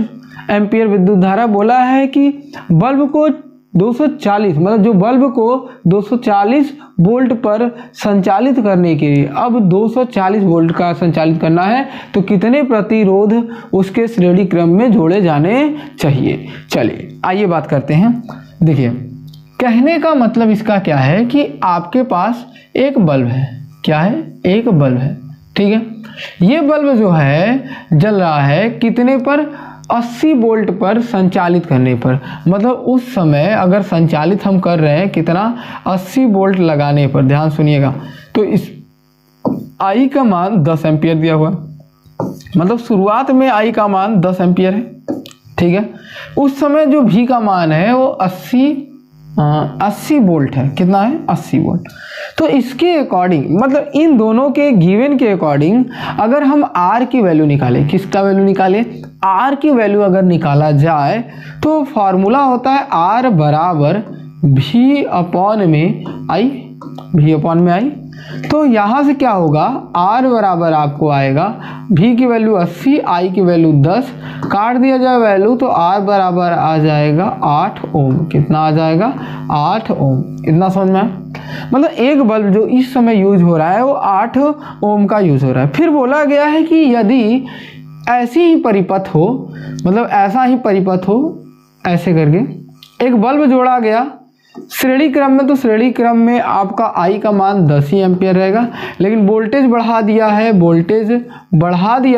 S1: एम्पियर विद्युत धारा। बोला है कि बल्ब को 240, मतलब जो बल्ब को 240 वोल्ट पर संचालित करने के लिए, अब 240 वोल्ट का संचालित करना है तो कितने प्रतिरोध उसके श्रेणी क्रम में जोड़े जाने चाहिए। चलिए आइए बात करते हैं। देखिए कहने का मतलब इसका क्या है कि आपके पास एक बल्ब है, क्या है, एक बल्ब है, ठीक है। ये बल्ब जो है जल रहा है कितने पर, 80 वोल्ट पर संचालित करने पर। मतलब उस समय अगर संचालित हम कर रहे हैं कितना, 80 वोल्ट लगाने पर, ध्यान सुनिएगा। तो इस I का मान 10 एम्पियर दिया हुआ, मतलब शुरुआत में I का मान 10 एम्पियर है, ठीक है। उस समय जो V का मान है वो 80 वोल्ट है, कितना है, 80 वोल्ट। तो इसके अकॉर्डिंग, मतलब इन दोनों के गिवन के अकॉर्डिंग अगर हम R की वैल्यू निकालें, किसका वैल्यू निकालें, R की वैल्यू अगर निकाला जाए तो फॉर्मूला होता है R बराबर V अपॉन में I। तो यहाँ से क्या होगा, R बराबर आपको आएगा V की वैल्यू 80, I की वैल्यू 10, काट दिया जाए वैल्यू तो R बराबर आ जाएगा 8 ओम। कितना आ जाएगा, 8 ओम। इतना समझ में आया। मतलब एक बल्ब जो इस समय यूज हो रहा है वो 8 ओम का यूज हो रहा है। फिर बोला गया है कि यदि ऐसी ही परिपथ हो, मतलब ऐसा ही परिपथ हो, ऐसे करके एक बल्ब जोड़ा गया श्रेणी क्रम में, तो श्रेणी क्रम में आपका I का मान 10 ही एम्पियर रहेगा। लेकिन वोल्टेज बढ़ा दिया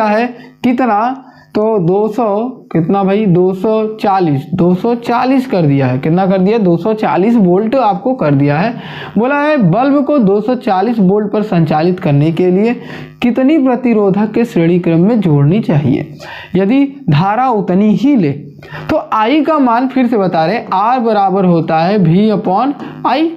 S1: है कितना, तो 200 कितना भाई, 240 कर दिया है। कितना कर दिया, 240 वोल्ट आपको कर दिया है। बोला है बल्ब को 240 वोल्ट पर संचालित करने के लिए कितनी प्रतिरोधक के श्रेणी क्रम में जोड़नी चाहिए यदि धारा उतनी ही ले। तो I का मान फिर से बता रहे, R बराबर होता है V अपॉन I।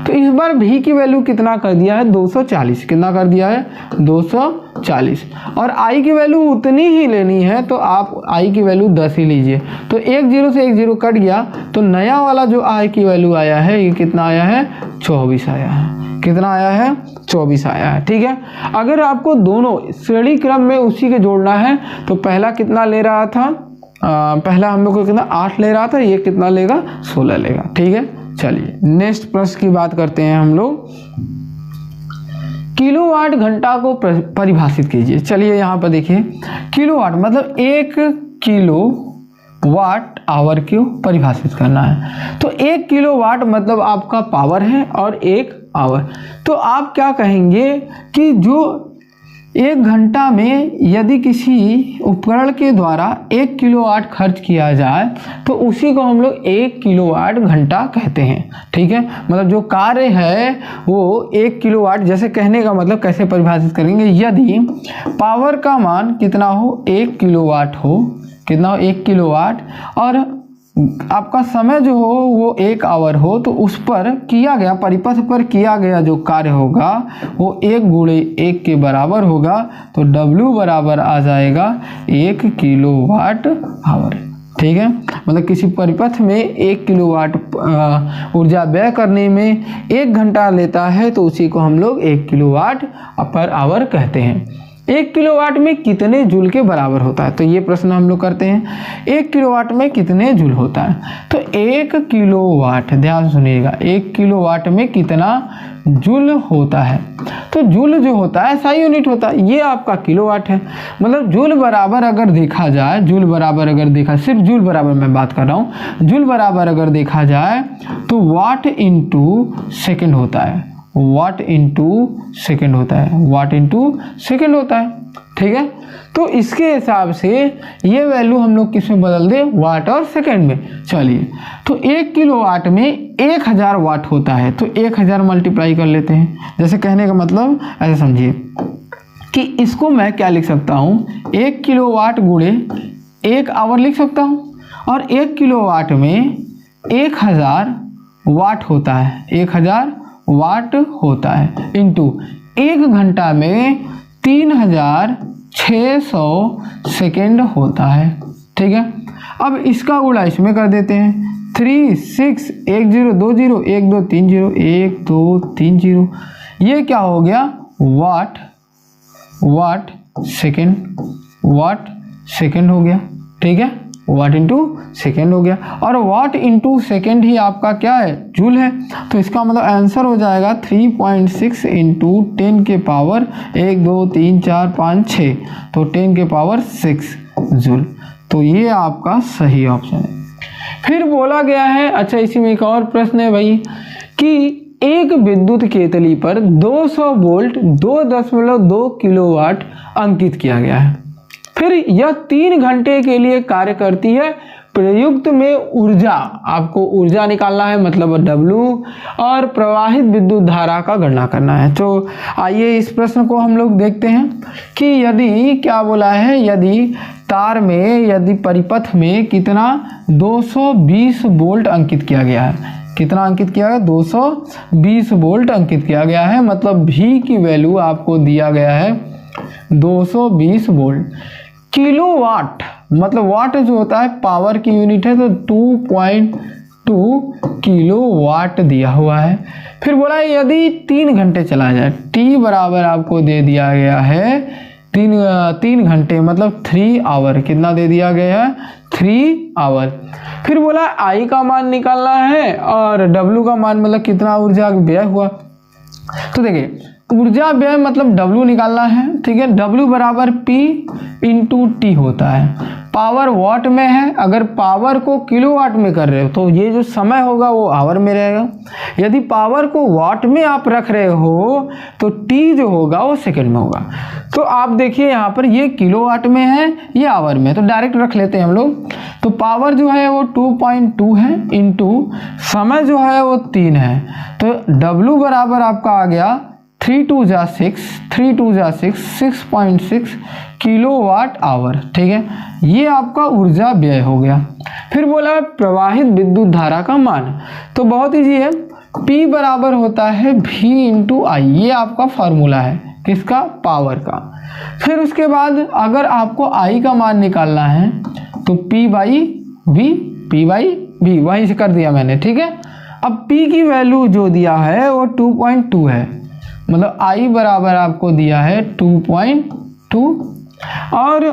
S1: तो इस बार V की वैल्यू कितना कर दिया है, 240। कितना कर दिया है, 240। और I की वैल्यू उतनी ही लेनी है तो आप I की वैल्यू 10 ही लीजिए। तो एक 0 से एक 0 कट गया, तो नया वाला जो I की वैल्यू आया है ये कितना आया है, 24 आया है। कितना आया है, 24 आया है, ठीक है। अगर आपको दोनों श्रेणी क्रम में उसी के जोड़ना है तो पहला कितना ले रहा था, पहला हम लोग को कितना 8 ले रहा था, ये कितना लेगा, 16 लेगा, ठीक है। चलिए नेक्स्ट प्रश्न की बात करते हैं हम लोग। किलोवाट घंटा को परिभाषित कीजिए। चलिए यहाँ पर देखिए, किलोवाट मतलब 1 किलोवाट आवर को परिभाषित करना है। तो 1 किलोवाट मतलब आपका पावर है और 1 आवर। तो आप क्या कहेंगे कि जो 1 घंटा में यदि किसी उपकरण के द्वारा 1 किलोवाट खर्च किया जाए तो उसी को हम लोग 1 किलोवाट घंटा कहते हैं, ठीक है। मतलब जो कार्य है वो 1 किलोवाट, जैसे कहने का मतलब कैसे परिभाषित करेंगे, यदि पावर का मान कितना हो, 1 किलोवाट हो, कितना हो, 1 किलोवाट, और आपका समय जो हो वो 1 आवर हो तो उस पर किया गया, परिपथ पर किया गया जो कार्य होगा वो 1 गुणे 1 के बराबर होगा। तो W बराबर आ जाएगा 1 किलोवाट आवर। ठीक है, मतलब किसी परिपथ में 1 किलोवाट ऊर्जा व्यय करने में 1 घंटा लेता है तो उसी को हम लोग 1 किलोवाट पर आवर कहते हैं। 1 किलोवाट में कितने जूल के बराबर होता है, तो ये प्रश्न हम लोग करते हैं। 1 किलोवाट में कितने जूल होता है, तो 1 किलोवाट, ध्यान सुनिएगा, 1 किलोवाट में कितना जूल होता है। तो जूल जो होता है SI यूनिट होता है, ये आपका किलोवाट है। मतलब जूल बराबर अगर देखा जाए, जूल बराबर अगर देखा, सिर्फ जूल बराबर मैं बात कर रहा हूँ, जूल बराबर अगर देखा जाए तो वाट इंटू सेकेंड होता है, वाट इंटू सेकेंड होता है, वाट इंटू सेकेंड होता है। ठीक है, तो इसके हिसाब से ये वैल्यू हम लोग किस में बदल दें, वाट और सेकेंड में। चलिए, तो 1 किलोवाट में 1000 वाट होता है, तो 1000 मल्टीप्लाई कर लेते हैं। जैसे कहने का मतलब ऐसे समझिए कि इसको मैं क्या लिख सकता हूँ, 1 किलोवाट गुणे 1 आवर लिख सकता हूँ, और 1 किलोवाट में 1000 वाट होता है, 1000 वाट होता है, इंटू 1 घंटा में 3600 सेकेंड होता है। ठीक है, अब इसका गुणा इसमें कर देते हैं, 3 6 1 0 2 0 1 2 3 0 1 2 3 0, ये क्या हो गया, वाट, वाट सेकेंड, वाट सेकेंड हो गया। ठीक है, वाट इंटू सेकेंड हो गया, और वाट इंटू सेकेंड ही आपका क्या है, जूल है। तो इसका मतलब आंसर हो जाएगा 3.6 इंटू 10 के पावर 1 2 3 4 5 6, तो 10 के पावर 6 जूल। तो ये आपका सही ऑप्शन है। फिर बोला गया है, अच्छा इसी में एक और प्रश्न है भाई, कि एक विद्युत केतली पर 200 वोल्ट 2.2 किलोवाट अंकित किया गया है। फिर यह 3 घंटे के लिए कार्य करती है। प्रयुक्त में ऊर्जा, आपको ऊर्जा निकालना है, मतलब W, और प्रवाहित विद्युत धारा का गणना करना है। तो आइए इस प्रश्न को हम लोग देखते हैं कि यदि क्या बोला है, यदि तार में, यदि परिपथ में कितना 220 वोल्ट अंकित किया गया है, कितना अंकित किया गया, 220 वोल्ट अंकित किया गया है। मतलब V की वैल्यू आपको दिया गया है 220 वोल्ट। किलोवाट, मतलब वाट जो होता है पावर की यूनिट है, तो 2.2 किलोवाट दिया हुआ है। फिर बोला है यदि 3 घंटे चला जाए, T बराबर आपको दे दिया गया है 3 घंटे, मतलब 3 आवर, कितना दे दिया गया है, 3 आवर। फिर बोला I का मान निकालना है और W का मान, मतलब कितना ऊर्जा व्यय हुआ। तो देखिए, ऊर्जा व्यय मतलब W निकालना है। ठीक है, W बराबर P इंटू T होता है। पावर वाट में है, अगर पावर को किलोवाट में कर रहे हो तो ये जो समय होगा वो आवर में रहेगा। यदि पावर को वाट में आप रख रहे हो तो T जो होगा वो सेकंड में होगा। तो आप देखिए यहाँ पर ये किलोवाट में है, ये आवर में, तो डायरेक्ट रख लेते हैं हम लोग। तो पावर जो है वो 2.2 है, इंटू समय जो है वो 3 है, तो W बराबर आपका आ गया 3 2 जा 6, 3 2 जा 6, 6.6 किलोवाट आवर। ठीक है, ये आपका ऊर्जा व्यय हो गया। फिर बोला प्रवाहित विद्युत धारा का मान, तो बहुत ईजी है, P बराबर होता है V इंटू आई, ये आपका फॉर्मूला है, किसका, पावर का। फिर उसके बाद अगर आपको I का मान निकालना है तो P बाई V, वहीं से कर दिया मैंने। ठीक है, अब P की वैल्यू जो दिया है वो 2.2 है, मतलब I बराबर आपको दिया है 2.2, और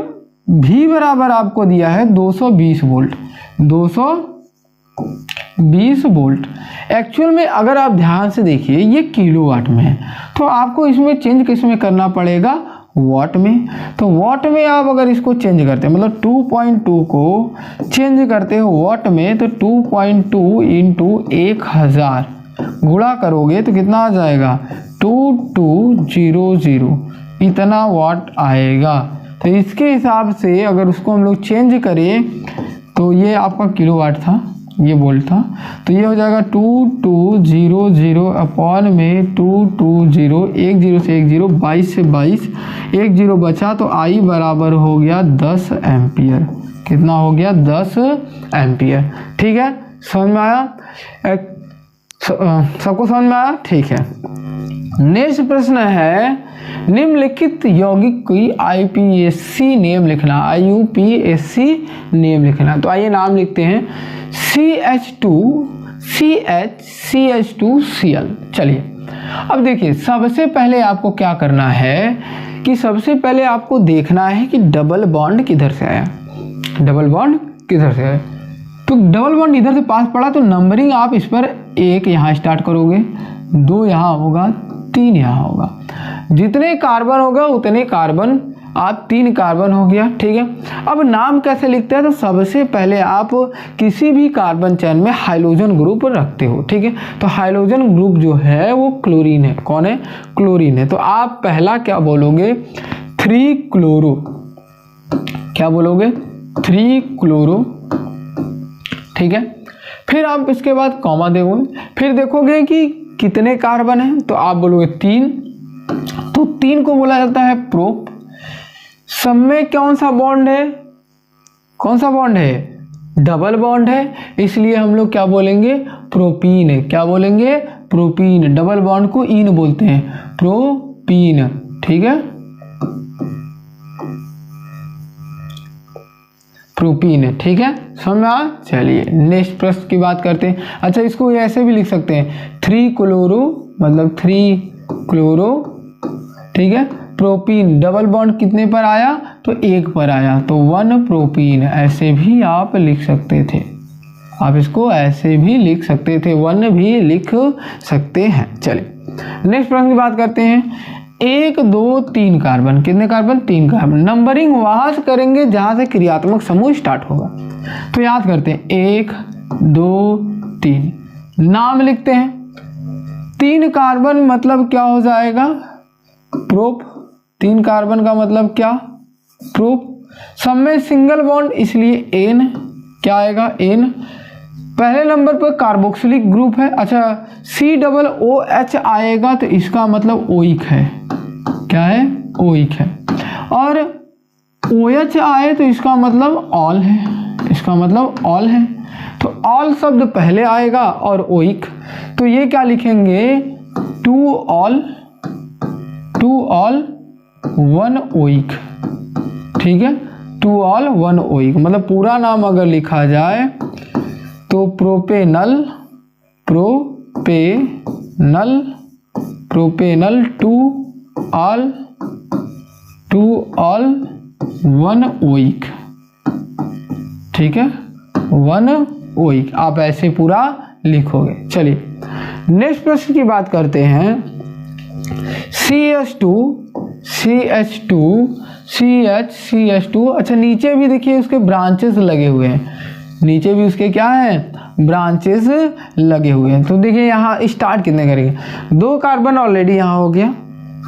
S1: V बराबर आपको दिया है 220 वोल्ट, 220 वोल्ट। एक्चुअल में अगर आप ध्यान से देखिए ये किलोवाट में है, तो आपको इसमें चेंज किस में करना पड़ेगा, वाट में। तो वाट में आप अगर इसको चेंज करते हैं, मतलब 2.2 को चेंज करते हो वाट में, तो 2.2 इंटू 1000 गुणा करोगे तो कितना आ जाएगा, 2200, इतना वाट आएगा। तो इसके हिसाब से अगर उसको हम लोग चेंज करें तो ये आपका किलोवाट था, ये वोल्ट था, तो ये हो जाएगा 2200 अपॉन में 220, 10 से 10, 22 से 22, 10 बचा, तो I बराबर हो गया 10 एम्पियर। कितना हो गया 10 एम्पियर। ठीक है, समझ में आया? सबको समझ में आया? ठीक है। नेक्स्ट प्रश्न है, निम्नलिखित यौगिक की आईपीएससी नेम लिखना, IUPAC नेम लिखना। तो आइए नाम लिखते हैं, CH2CH2Cl। चलिए अब देखिए, सबसे पहले आपको क्या करना है कि सबसे पहले आपको देखना है कि डबल बॉन्ड किधर से आया, डबल बॉन्ड किधर से आया। तो डबल बॉन्ड इधर से पास पड़ा तो नंबरिंग आप इस पर 1 यहाँ स्टार्ट करोगे, 2 यहाँ होगा, 3 यहाँ होगा। जितने कार्बन होगा उतने कार्बन, आप 3 कार्बन हो गया। ठीक है, अब नाम कैसे लिखते हैं? तो सबसे पहले आप किसी भी कार्बन चेन में हाइड्रोजन ग्रुप रखते हो। ठीक है, तो हाइड्रोजन ग्रुप जो है वो क्लोरीन है। कौन है? क्लोरीन है। तो आप पहला क्या बोलोगे? 3 क्लोरो। क्या बोलोगे? 3 क्लोरो। ठीक है, फिर आप इसके बाद कॉमा दोगे, फिर देखोगे कि कितने कार्बन है, तो आप बोलोगे 3। तो 3 को बोला जाता है प्रोप। सब में कौन सा बॉन्ड है? कौन सा बॉन्ड है? डबल बॉन्ड है, इसलिए हम लोग क्या बोलेंगे? प्रोपीन है। क्या बोलेंगे? प्रोपीन। डबल बॉन्ड को इन बोलते हैं, प्रोपीन। ठीक है, प्रोपीन है। ठीक है, समझ में आ? चलिए नेक्स्ट प्रश्न की बात करते हैं। अच्छा, इसको ऐसे भी लिख सकते हैं, 3 क्लोरो मतलब 3 क्लोरो। ठीक है, प्रोपीन। डबल बॉन्ड कितने पर आया? तो 1 पर आया, तो 1 प्रोपीन। ऐसे भी आप लिख सकते थे, आप इसको ऐसे भी लिख सकते थे, 1 भी लिख सकते हैं। चलिए नेक्स्ट प्रश्न की बात करते हैं। 1 2 3 कार्बन। कितने कार्बन? 3 कार्बन। नंबरिंग वहां से करेंगे जहां से क्रियात्मक समूह स्टार्ट होगा। तो याद करते हैं, 1 2 3। नाम लिखते हैं। 3 कार्बन मतलब क्या हो जाएगा? प्रोप। 3 कार्बन का मतलब क्या? प्रोप। सब में सिंगल बॉन्ड, इसलिए एन। क्या आएगा? एन। पहले नंबर पर कार्बोक्सिलिक ग्रुप है। अच्छा, COOH आएगा तो इसका मतलब ओइक है। क्या है? ओइक है। और OH आए तो इसका मतलब ऑल है, इसका मतलब ऑल है। तो ऑल शब्द पहले आएगा और ओइक, तो ये क्या लिखेंगे? 2 ऑल 1 ओइक। ठीक है, 2 ऑल 1 ओइक मतलब पूरा नाम अगर लिखा जाए तो प्रोपेनल 2 ऑल 1 ओइक। ठीक है, 1 ओइक आप ऐसे पूरा लिखोगे। चलिए नेक्स्ट प्रश्न की बात करते हैं। CH2 अच्छा, नीचे भी देखिए उसके ब्रांचेस लगे हुए हैं, नीचे भी उसके क्या है? ब्रांचेस लगे हुए हैं। तो देखिए यहाँ स्टार्ट कितने करेंगे? 2 कार्बन ऑलरेडी यहाँ हो गया।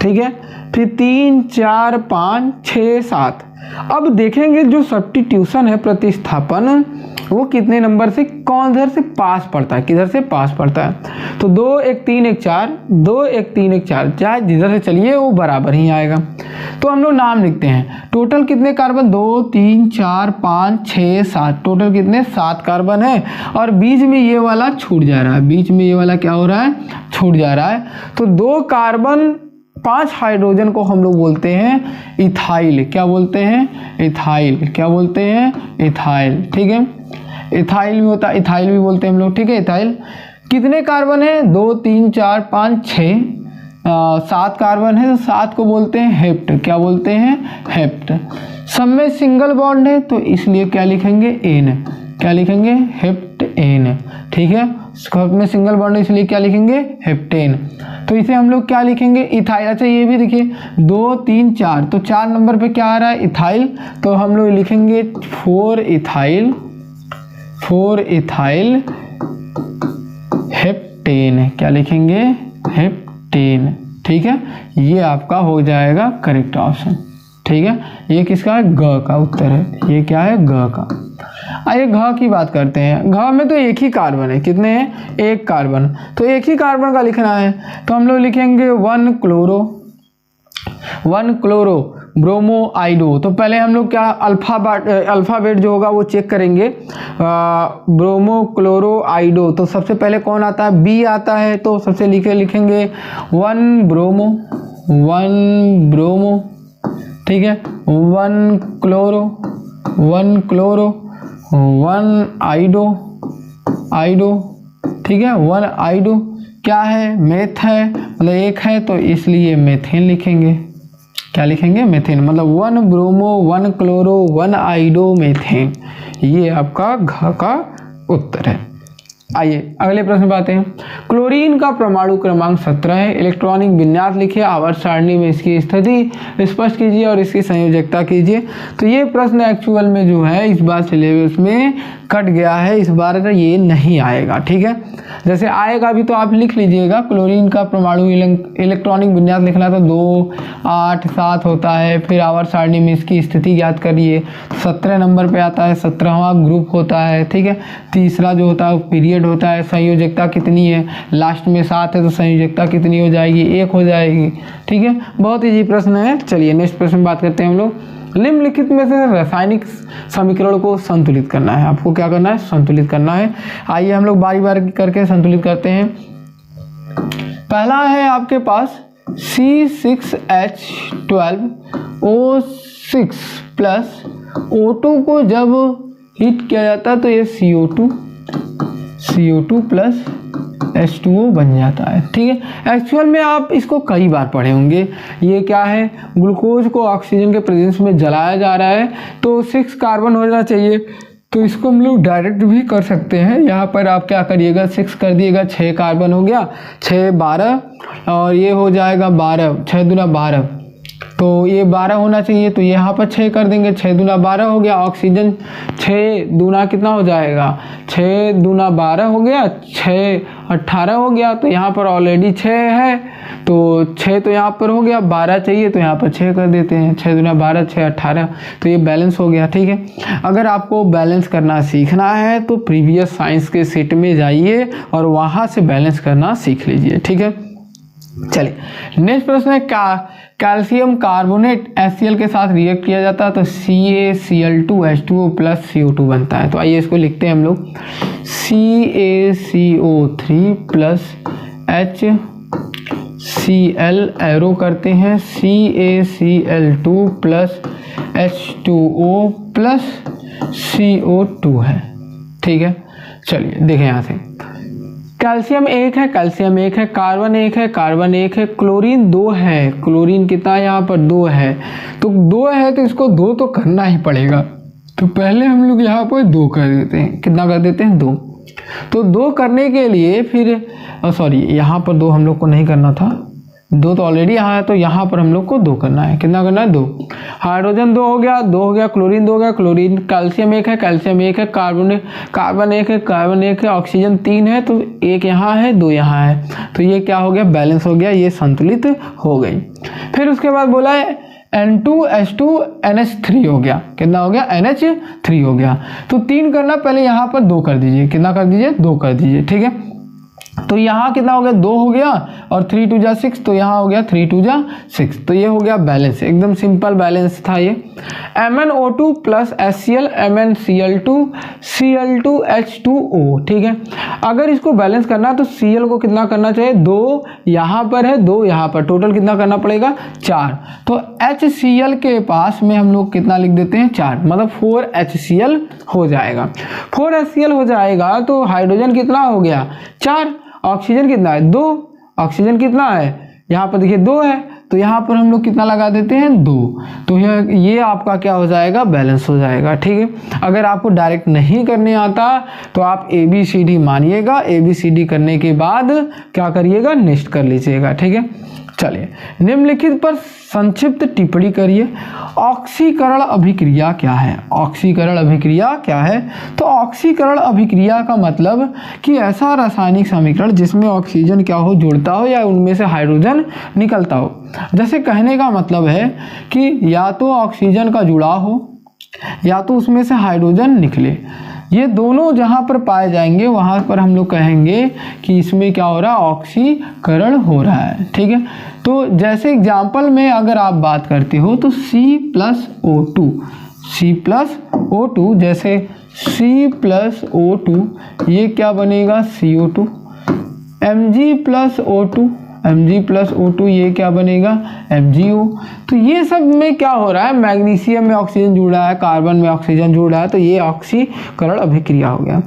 S1: ठीक है, फिर 3 4 5 6 7। अब देखेंगे जो सब्स्टिट्यूशन है, प्रतिस्थापन, वो कितने नंबर से कौन इधर से पास पड़ता है, किधर से पास पड़ता है। तो 2 1 3 1 4, 2 1 3 1 4, चाहे जिधर से चलिए वो बराबर ही आएगा। तो हम लोग नाम लिखते हैं। टोटल कितने कार्बन? 2 3 4 5 6 7। टोटल कितने? 7 कार्बन है। और बीच में ये वाला छूट जा रहा है, बीच में ये वाला क्या हो रहा है? छूट जा रहा है। तो 2 कार्बन 5 हाइड्रोजन को हम लोग बोलते हैं इथाइल। क्या बोलते हैं? इथाइल। क्या बोलते हैं? इथाइल। ठीक है, इथाइल भी होता है, इथाइल भी बोलते हैं हम लोग। ठीक है, इथाइल। कितने कार्बन है? 2 3 4 5 6 7 कार्बन है, तो 7 को बोलते हैं हेप्ट। क्या बोलते हैं? हेप्ट। सब में सिंगल बॉन्ड है तो इसलिए क्या लिखेंगे? एन। क्या लिखेंगे? हेप्ट एन। ठीक है, सब में सिंगल बॉन्ड है इसलिए क्या लिखेंगे? हेप्टेन। तो इसे हम लोग क्या लिखेंगे? इथाइल। अच्छा, ये भी देखिए 2 3 4, तो 4 नंबर पे क्या आ रहा है? इथाइल। तो हम लोग लिखेंगे 4 इथाइल हेप्टेन। क्या लिखेंगे? हेप्टेन। ठीक है, ये आपका हो जाएगा करेक्ट ऑप्शन। ठीक है, ये किसका है? ग का उत्तर है। ये क्या है? ग का। आइए घ की बात करते हैं। घ में तो एक ही कार्बन है। कितने हैं? 1 कार्बन। तो एक ही कार्बन का लिखना है, तो हम लोग लिखेंगे 1 क्लोरो। 1 chloro bromo आइडो। तो पहले हम लोग क्या अल्फ़ाबेट जो होगा वो चेक करेंगे। ब्रोमो क्लोरो आइडो, तो सबसे पहले कौन आता है? बी आता है। तो सबसे लिखेंगे 1 ब्रोमो, ठीक है, 1 क्लोरो 1 आइडो, ठीक है, 1 आइडो क्या है? मेथ है, मतलब एक है, तो इसलिए मेथेन लिखेंगे। क्या लिखेंगे? मेथेन। मतलब 1 ब्रोमो 1 क्लोरो 1 आइडो मेथेन। ये आपका घ का उत्तर है। आइए अगले प्रश्न पे आते हैं। क्लोरीन का परमाणु क्रमांक 17 है। इलेक्ट्रॉनिक विन्यास लिखिए, आवर्त सारणी में इसकी स्थिति स्पष्ट कीजिए और इसकी संयोजकता कीजिए। तो ये प्रश्न एक्चुअल में जो है इस बार सिलेबस में कट गया है, इस बार ये नहीं आएगा, ठीक है। जैसे आएगा भी तो आप लिख लीजिएगा। क्लोरीन का परमाणु इलेक्ट्रॉनिक विन्यास लिखना तो 2, 8, 7 होता है। फिर आवर्त सारणी में इसकी स्थिति ज्ञात करिए। 17 नंबर पे आता है, 17वां ग्रुप होता है, ठीक है। तीसरा जो होता है वो पीरियड होता है। संयोजकता कितनी है? लास्ट में 7 है तो संयोजकता कितनी हो जाएगी? 1 हो जाएगी, ठीक है। बहुत इजी प्रश्न है। चलिए नेक्स्ट प्रश्न बात करते हैं हम लोग। निम्नलिखित में से रासायनिक समीकरण को संतुलित करना है। आपको क्या करना है? संतुलित करना है। आइए हम लोग बारी बारी करके संतुलित करते हैं। पहला है आपके पास C6H12O6 प्लस O2 को जब हीट किया जाता है तो ये CO2 प्लस H2O बन जाता है, ठीक है। एक्चुअल में आप इसको कई बार पढ़े होंगे। ये क्या है? ग्लूकोज को ऑक्सीजन के प्रेजेंस में जलाया जा रहा है तो 6 कार्बन होना चाहिए। तो इसको हम लोग डायरेक्ट भी कर सकते हैं। यहाँ पर आप क्या करिएगा? 6 कर दिएगा, 6 कार्बन हो गया, 6 12 और ये हो जाएगा 12, 6 दूना 12, तो ये 12 होना चाहिए। तो यहाँ पर 6 कर देंगे, 6 दूना 12 हो गया। ऑक्सीजन 6 दूना कितना हो जाएगा? 6 दूना 12 हो गया, 6 18 हो गया। तो यहाँ पर ऑलरेडी 6 है तो 6 तो यहाँ पर हो गया, 12 चाहिए तो यहाँ पर 6 कर देते हैं। 6 दूना 12, 6 18, तो ये बैलेंस हो गया, ठीक है। अगर आपको बैलेंस करना सीखना है तो प्रीवियस साइंस के सेट में जाइए और वहाँ से बैलेंस करना सीख लीजिए, ठीक है। चलिए नेक्स्ट प्रश्न है। कैल्शियम कार्बोनेट HCl के साथ रिएक्ट किया जाता है तो CaCl2H2O प्लस CO2 बनता है। तो आइए इसको लिखते हैं हम लोग। CaCO3 प्लस HCl एरो करते हैं, CaCl2 plus H2O plus CO2 है, ठीक है। चलिए देखें यहाँ से। कैल्शियम 1 है, कार्बन 1 है, कार्बन 1 है, क्लोरीन 2 है। क्लोरीन कितना है? यहाँ पर 2 है। तो 2 है तो इसको 2 तो करना ही पड़ेगा। तो पहले हम लोग यहाँ पर 2 कर देते हैं। कितना कर देते हैं? 2। तो 2 करने के लिए फिर सॉरी यहाँ पर 2 हम लोग को नहीं करना था, 2 तो ऑलरेडी यहाँ है, तो यहाँ पर हम लोग को 2 करना है। कितना करना है? 2। हाइड्रोजन 2 हो गया, 2 हो गया, क्लोरीन 2 हो गया, क्लोरीन। कैल्शियम 1 है, कार्बन 1 है, कार्बन 1 है, ऑक्सीजन 3 है, तो 1 यहाँ है, 2 यहाँ है। तो ये क्या हो गया? बैलेंस हो गया, ये संतुलित हो गई। फिर उसके बाद बोला है N2H2NH3 हो गया। कितना हो गया? NH3 हो गया। तो 3 करना, पहले यहाँ पर 2 कर दीजिए। कितना कर दीजिए? 2 कर दीजिए, ठीक है। तो यहाँ कितना हो गया? 2 हो गया और 3 2 जा 6, तो यहाँ हो गया 3 2 जा 6। तो ये हो गया बैलेंस, एकदम सिंपल बैलेंस था ये। MnO2 plus HCl MnCl2 Cl2H2O, ठीक है। अगर इसको बैलेंस करना तो Cl को कितना करना चाहिए? 2 यहाँ पर है, 2 यहाँ पर, टोटल कितना करना पड़ेगा? 4। तो HCl के पास में हम लोग कितना लिख देते हैं? 4, मतलब 4HCl हो जाएगा। 4HCl हो जाएगा तो हाइड्रोजन कितना हो गया? 4। ऑक्सीजन कितना है? 2। ऑक्सीजन कितना है? यहाँ पर देखिए 2 है, तो यहाँ पर हम लोग कितना लगा देते हैं? 2। तो ये आपका क्या हो जाएगा? बैलेंस हो जाएगा, ठीक है। अगर आपको डायरेक्ट नहीं करने आता तो आप ABCD मानिएगा, ABCD करने के बाद क्या करिएगा? नेक्स्ट कर लीजिएगा, ठीक है। चलिए निम्नलिखित पर संक्षिप्त टिप्पणी करिए। ऑक्सीकरण अभिक्रिया क्या है? ऑक्सीकरण अभिक्रिया क्या है? तो ऑक्सीकरण अभिक्रिया का मतलब कि ऐसा रासायनिक समीकरण जिसमें ऑक्सीजन क्या हो? जुड़ता हो या उनमें से हाइड्रोजन निकलता हो। जैसे कहने का मतलब है कि या तो ऑक्सीजन का जुड़ाव हो या तो उसमें से हाइड्रोजन निकले। ये दोनों जहाँ पर पाए जाएंगे वहाँ पर हम लोग कहेंगे कि इसमें क्या हो रहा है, ऑक्सीकरण हो रहा है। ठीक है, तो जैसे एग्जाम्पल में अगर आप बात करते हो तो C+O2, C+O2, जैसे C+O2 ये क्या बनेगा, CO2, Mg+O2, Mg+O2 ये क्या बनेगा, MgO। तो ये सब में क्या हो रहा है, मैग्नीशियम में ऑक्सीजन जुड़ा है, कार्बन में ऑक्सीजन जुड़ा है, तो ये ऑक्सीकरण अभिक्रिया हो गया।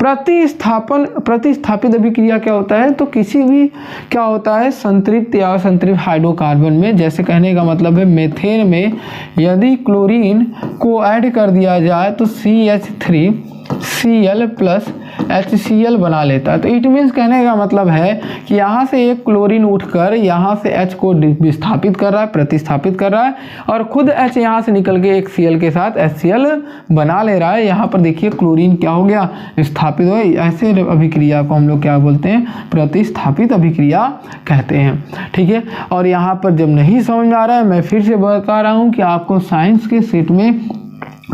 S1: प्रतिस्थापित अभिक्रिया क्या होता है, तो किसी भी क्या होता है, संतृप्त या असंतृप्त हाइड्रोकार्बन में, जैसे कहने का मतलब है मेथेन में यदि क्लोरीन को ऐड कर दिया जाए तो CH3Cl + HCl बना लेता है। तो इट मीन्स कहने का मतलब है कि यहाँ से एक क्लोरीन उठकर यहाँ से H को विस्थापित कर रहा है, प्रतिस्थापित कर रहा है, और खुद H यहाँ से निकल के एक Cl के साथ HCl बना ले रहा है। यहाँ पर देखिए क्लोरीन क्या हो गया, स्थापित हो। ऐसे अभिक्रिया को हम लोग क्या बोलते हैं, प्रतिस्थापित अभिक्रिया कहते हैं। ठीक है, और यहाँ पर जब नहीं समझ में आ रहा है, मैं फिर से बता रहा हूँ कि आपको साइंस के सेट में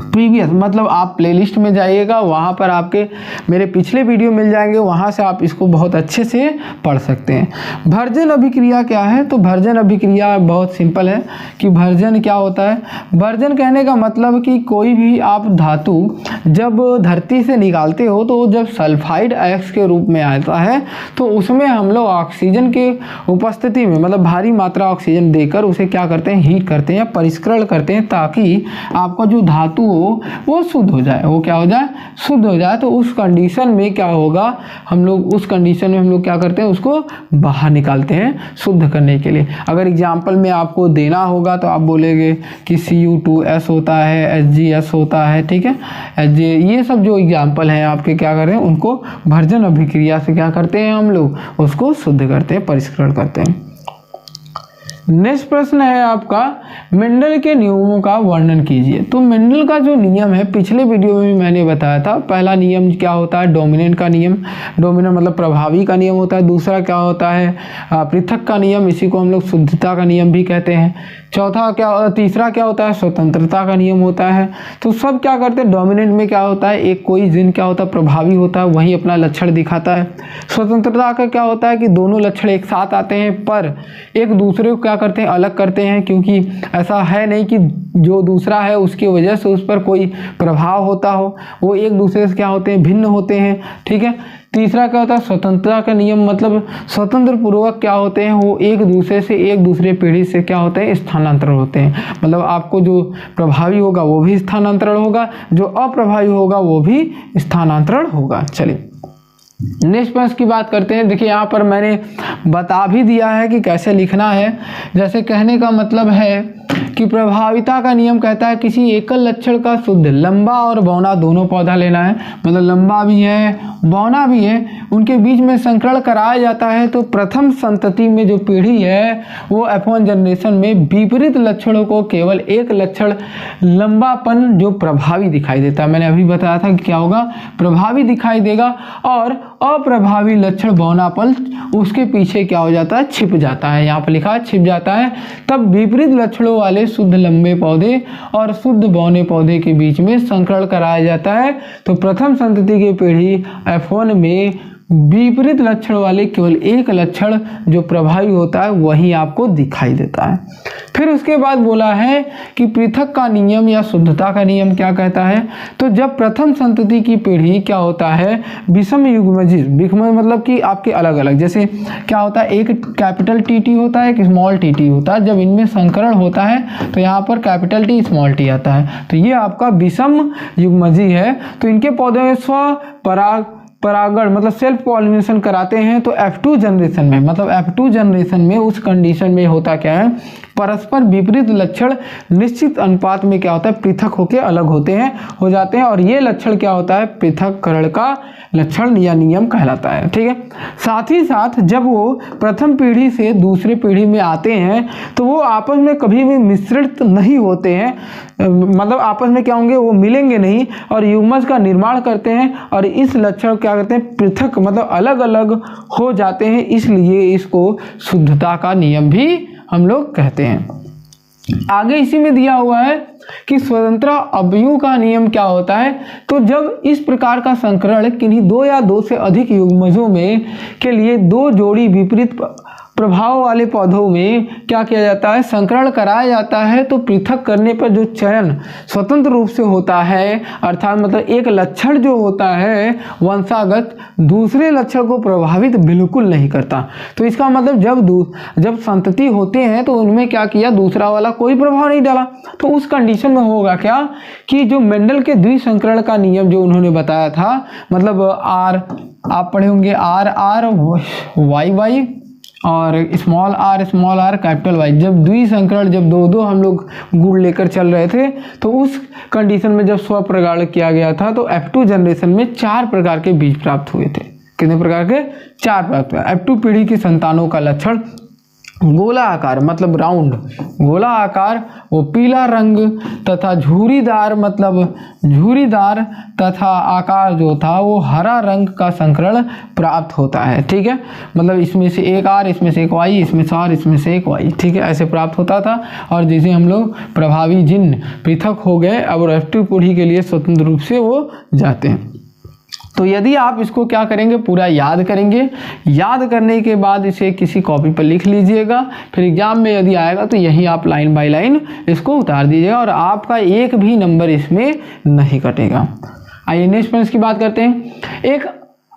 S1: प्रीवियस मतलब आप प्लेलिस्ट में जाइएगा, वहाँ पर आपके मेरे पिछले वीडियो मिल जाएंगे, वहाँ से आप इसको बहुत अच्छे से पढ़ सकते हैं। भर्जन अभिक्रिया क्या है, तो भर्जन अभिक्रिया बहुत सिंपल है कि भर्जन क्या होता है। भर्जन कहने का मतलब कि कोई भी आप धातु जब धरती से निकालते हो तो जब सल्फाइड आयस्क के रूप में आता है तो उसमें हम लोग ऑक्सीजन के उपस्थिति में मतलब भारी मात्रा ऑक्सीजन देकर उसे क्या करते हैं, हीट करते हैं या परिष्करण करते हैं, ताकि आपका जो धातु हो वो शुद्ध हो जाए, वो क्या हो जाए, शुद्ध हो जाए। तो उस कंडीशन में क्या होगा, हम लोग उस कंडीशन में हम लोग क्या करते हैं, उसको बाहर निकालते हैं शुद्ध करने के लिए। अगर एग्जाम्पल में आपको देना होगा तो आप बोलेंगे कि Cu2S होता है, HgS होता है, ठीक है, HG, ये सब जो एग्जाम्पल हैं आपके क्या करें, उनको भर्जन अभिक्रिया से क्या करते हैं, हम लोग उसको शुद्ध करते हैं, परिष्करण करते हैं। नेक्स्ट प्रश्न है आपका, मेंडल के नियमों का वर्णन कीजिए। तो मेंडल का जो नियम है पिछले वीडियो में भी मैंने बताया था। पहला नियम क्या होता है, डोमिनेंट का नियम, डोमिनेंट मतलब प्रभावी का नियम होता है। दूसरा क्या होता है, पृथक का नियम, इसी को हम लोग शुद्धता का नियम भी कहते हैं। तीसरा क्या होता है, स्वतंत्रता का नियम होता है। तो सब क्या करते हैं, डोमिनेंट में क्या होता है, एक कोई जिन क्या होता है, प्रभावी होता है, वही अपना लक्षण दिखाता है। स्वतंत्रता का क्या होता है कि दोनों लक्षण एक साथ आते हैं पर एक दूसरे को क्या करते हैं, अलग करते हैं, क्योंकि ऐसा है नहीं कि जो दूसरा है उसकी वजह से उस पर कोई प्रभाव होता हो, वो एक दूसरे से क्या होते हैं, भिन्न होते हैं। ठीक है, तीसरा क्या होता है, स्वतंत्रता का नियम, मतलब स्वतंत्र पूर्वक क्या होते हैं, वो एक दूसरे से एक दूसरे पीढ़ी से क्या होते हैं, स्थानांतरण होते हैं। मतलब आपको जो प्रभावी होगा वो भी स्थानांतरण होगा, जो अप्रभावी होगा वो भी स्थानांतरण होगा। चलिए नेक्स्ट प्रश्न की बात करते हैं। देखिए यहाँ पर मैंने बता भी दिया है कि कैसे लिखना है। जैसे कहने का मतलब है कि प्रभाविता का नियम कहता है किसी एकल लक्षण का शुद्ध लंबा और बौना दोनों पौधा लेना है, मतलब लंबा भी है बौना भी है, उनके बीच में संकरण कराया जाता है। तो प्रथम संतति में जो पीढ़ी है वो F1 जनरेशन में विपरीत लक्षणों को केवल एक लक्षण लंबापन जो प्रभावी दिखाई देता है, मैंने अभी बताया था कि क्या होगा, प्रभावी दिखाई देगा, और अप्रभावी लक्षण बौनापन उसके पीछे क्या हो जाता है, छिप जाता है। यहाँ पर लिखा है छिप जाता है। तब विपरीत लक्षणों वाले शुद्ध लंबे पौधे और शुद्ध बौने पौधे के बीच में संकरण कराया जाता है। तो प्रथम संतति की पीढ़ी F1 में विपरीत लक्षण वाले केवल एक लक्षण जो प्रभावी होता है वही आपको दिखाई देता है। फिर उसके बाद बोला है कि पृथक का नियम या शुद्धता का नियम क्या कहता है। तो जब प्रथम संतति की पीढ़ी क्या होता है, विषम युग्मजित, मतलब कि आपके अलग अलग, जैसे क्या होता है, एक कैपिटल टी होता है, एक स्मॉल टी होता है। जब इनमें संकरण होता है तो यहाँ पर कैपिटल टी स्मॉल टी आता है, तो ये आपका विषम युग्मजी है। तो इनके पौधे में परागण मतलब सेल्फ पॉलिनेशन कराते हैं। तो F2 जनरेशन में, मतलब F2 जनरेशन में उस कंडीशन में होता क्या है, परस्पर विपरीत लक्षण निश्चित अनुपात में क्या होता है, पृथक होकर अलग हो जाते हैं, और ये लक्षण क्या होता है, पृथक्करण का लक्षण या नियम कहलाता है। ठीक है, साथ ही साथ जब वो प्रथम पीढ़ी से दूसरी पीढ़ी में आते हैं तो वो आपस में कभी भी मिश्रित नहीं होते हैं, मतलब आपस में क्या होंगे, वो मिलेंगे नहीं और युग्मज का निर्माण करते हैं, और इस लक्षण क्या करते हैं, पृथक मतलब अलग अलग हो जाते हैं। इसलिए इसको शुद्धता का नियम भी हम लोग कहते हैं। आगे इसी में दिया हुआ है कि स्वतंत्र अवयव का नियम क्या होता है। तो जब इस प्रकार का संकरण किन्हीं दो या दो से अधिक युग्मजों में के लिए दो जोड़ी विपरीत प्रभाव वाले पौधों में क्या किया जाता है, संकरण कराया जाता है, तो पृथक करने पर जो चयन स्वतंत्र रूप से होता है, अर्थात मतलब एक लक्षण जो होता है वंशागत दूसरे लक्षण को प्रभावित बिल्कुल नहीं करता। तो इसका मतलब जब संतति होते हैं तो उनमें क्या किया, दूसरा वाला कोई प्रभाव नहीं डाला। तो उस कंडीशन में होगा क्या कि जो मेंडल के द्विसंकरण का नियम जो उन्होंने बताया था, मतलब आर आप पढ़े होंगे आर आर वाई वाई और स्मॉल आर कैपिटल वाई, जब द्विसंकरण जब दो हम लोग गुण लेकर चल रहे थे तो उस कंडीशन में जब स्वप्रगाढ़ किया गया था तो F2 जनरेशन में 4 प्रकार के बीज प्राप्त हुए थे। कितने प्रकार के? 4 प्राप्त हुए। F2 पीढ़ी की संतानों का लक्षण गोला आकार मतलब राउंड, गोला आकार, वो पीला रंग तथा झुर्रीदार मतलब झुर्रीदार तथा आकार जो था वो हरा रंग का संकरण प्राप्त होता है। ठीक है, मतलब इसमें से एक आर, इसमें से एक वाई, इसमें से आर, इसमें से एक वाई। ठीक है, ऐसे प्राप्त होता था। और जिसे हम लोग प्रभावी जिन पृथक हो गए अब F2 पीढ़ी के लिए स्वतंत्र रूप से वो जाते हैं। तो यदि आप इसको क्या करेंगे, पूरा याद करेंगे, याद करने के बाद इसे किसी कॉपी पर लिख लीजिएगा, फिर एग्जाम में यदि आएगा तो यही आप लाइन बाय लाइन इसको उतार दीजिएगा और आपका एक भी नंबर इसमें नहीं कटेगा। आइए नेक्स्ट पॉइंट की बात करते हैं। एक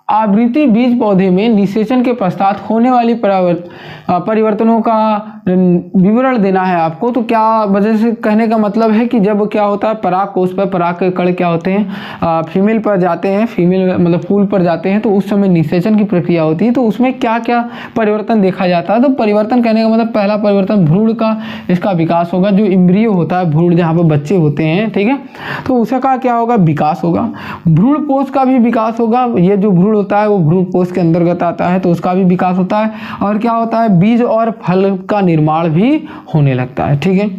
S1: आवृत्ति बीज पौधे में निषेचन के पश्चात होने वाली परिवर्तनों का विवरण देना है आपको। तो क्या वजह से कहने का मतलब है कि जब क्या होता है पराग कोष पर पराग के कण क्या होते हैं, फीमेल पर जाते हैं, फीमेल मतलब फूल पर जाते हैं, तो उस समय निषेचन की प्रक्रिया होती है। तो उसमें क्या क्या परिवर्तन देखा जाता है। तो परिवर्तन कहने का मतलब पहला परिवर्तन भ्रूण का इसका विकास होगा, जो इम्ब्रियो होता है, भ्रूण जहाँ पर बच्चे होते हैं, ठीक है, तो उसका क्या होगा, विकास होगा। भ्रूण पोष का भी विकास होगा, ये जो भ्रूण होता है वो भ्रूण पोष के अंतर्गत आता है, तो उसका भी विकास होता है। और क्या होता है, बीज और फल का निर्माण भी होने लगता है। ठीक है,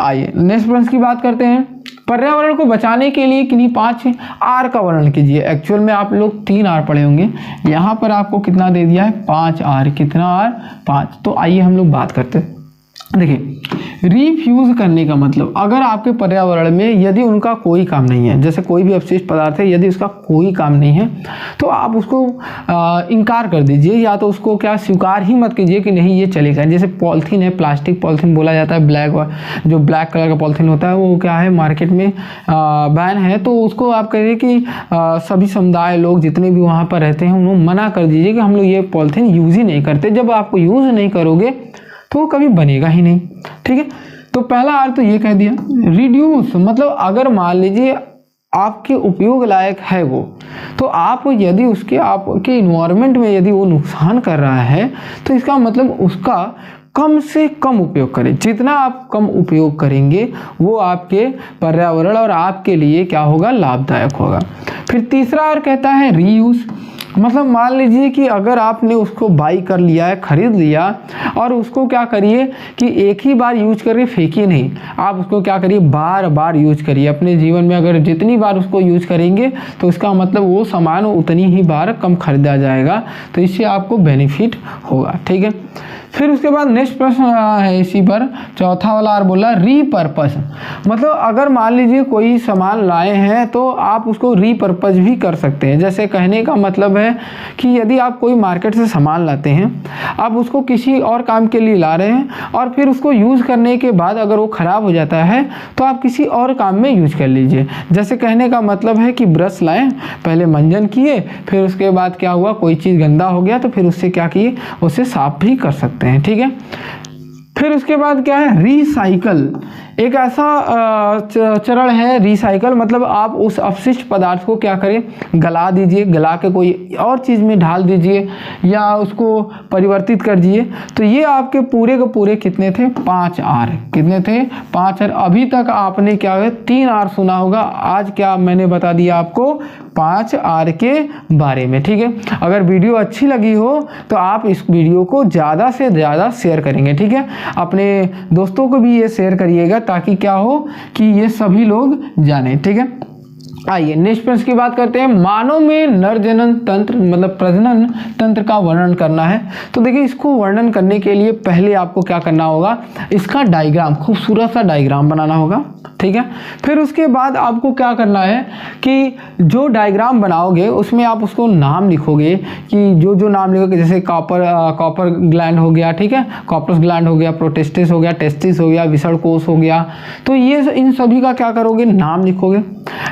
S1: आइए नेक्स्ट प्रश्न की बात करते हैं। पर्यावरण को बचाने के लिए किन्हीं 5 आर का वर्णन कीजिए। एक्चुअल में आप लोग 3 आर पढ़े होंगे, यहाँ पर आपको कितना दे दिया है, 5 आर। कितना आर, 5। तो आइए हम लोग बात करते हैं। देखिए, रीफ्यूज करने का मतलब अगर आपके पर्यावरण में यदि उनका कोई काम नहीं है, जैसे कोई भी अपशिष्ट पदार्थ है, यदि उसका कोई काम नहीं है तो आप उसको इनकार कर दीजिए, या तो उसको क्या स्वीकार ही मत कीजिए कि नहीं ये चलेगा। जैसे पॉलीथीन है, प्लास्टिक पॉलीथीन बोला जाता है, जो ब्लैक कलर का पॉलीथीन होता है वो क्या है मार्केट में बैन है, तो उसको आप कहिए कि सभी समुदाय लोग जितने भी वहाँ पर रहते हैं उन्होंने मना कर दीजिए कि हम लोग ये पॉलीथीन यूज़ ही नहीं करते। जब आप यूज़ नहीं करोगे तो वो कभी बनेगा ही नहीं। ठीक है, तो पहला आर तो ये कह दिया। रिड्यूस मतलब अगर मान लीजिए आपके उपयोग लायक है वो, तो आप यदि उसके आपके इन्वायरमेंट में यदि वो नुकसान कर रहा है तो इसका मतलब उसका कम से कम उपयोग करें। जितना आप कम उपयोग करेंगे वो आपके पर्यावरण और आपके लिए क्या होगा, लाभदायक होगा। फिर तीसरा आर कहता है रीयूज, मतलब मान लीजिए कि अगर आपने उसको बाई कर लिया है, खरीद लिया, और उसको क्या करिए कि एक ही बार यूज करके फेंकिए नहीं, आप उसको क्या करिए बार बार यूज करिए अपने जीवन में। अगर जितनी बार उसको यूज करेंगे तो इसका मतलब वो सामान उतनी ही बार कम खरीदा जाएगा, तो इससे आपको बेनिफिट होगा। ठीक है, फिर उसके बाद नेक्स्ट प्रश्न है इसी पर, चौथा वाला आर बोला रीपर्पस, मतलब अगर मान लीजिए कोई सामान लाए हैं तो आप उसको रीपर्पस भी कर सकते हैं। जैसे कहने का मतलब है कि यदि आप कोई मार्केट से सामान लाते हैं, आप उसको किसी और काम के लिए ला रहे हैं और फिर उसको यूज़ करने के बाद अगर वो ख़राब हो जाता है तो आप किसी और काम में यूज कर लीजिए। जैसे कहने का मतलब है कि ब्रश लाएँ, पहले मंजन किए, फिर उसके बाद क्या हुआ, कोई चीज़ गंदा हो गया तो फिर उससे क्या किए, उससे साफ भी कर सकते हैं। ठीक है, फिर उसके बाद क्या है, रिसाइकल। एक ऐसा चरण है रिसाइकल, मतलब आप उस अपशिष्ट पदार्थ को क्या करें, गला दीजिए, गला के कोई और चीज़ में ढाल दीजिए या उसको परिवर्तित कर दीजिए। तो ये आपके पूरे के पूरे कितने थे, 5 आर। कितने थे, 5 आर। अभी तक आपने क्या है 3 आर सुना होगा, आज क्या मैंने बता दिया आपको 5 आर के बारे में। ठीक है, अगर वीडियो अच्छी लगी हो तो आप इस वीडियो को ज़्यादा से ज़्यादा शेयर करेंगे। ठीक है, अपने दोस्तों को भी ये शेयर करिएगा ताकि क्या हो कि ये सभी लोग जाने। ठीक है, आइए नेक्स्ट प्रश्न की बात करते हैं। मानव में नर जनन तंत्र मतलब प्रजनन तंत्र का वर्णन करना है। तो देखिए इसको वर्णन करने के लिए पहले आपको क्या करना होगा, इसका डायग्राम, खूबसूरत सा डायग्राम बनाना होगा, ठीक है। फिर उसके बाद आपको क्या करना है कि जो डायग्राम बनाओगे उसमें आप उसको नाम लिखोगे, कि जो जो नाम लिखोगे, जैसे कॉपर ग्लैंड हो गया, ठीक है, कॉपर्स ग्लैंड हो गया, प्रोटेस्टिस हो गया, टेस्टिस हो गया, विसर्ड कोष हो गया। तो ये इन सभी का क्या करोगे, नाम लिखोगे।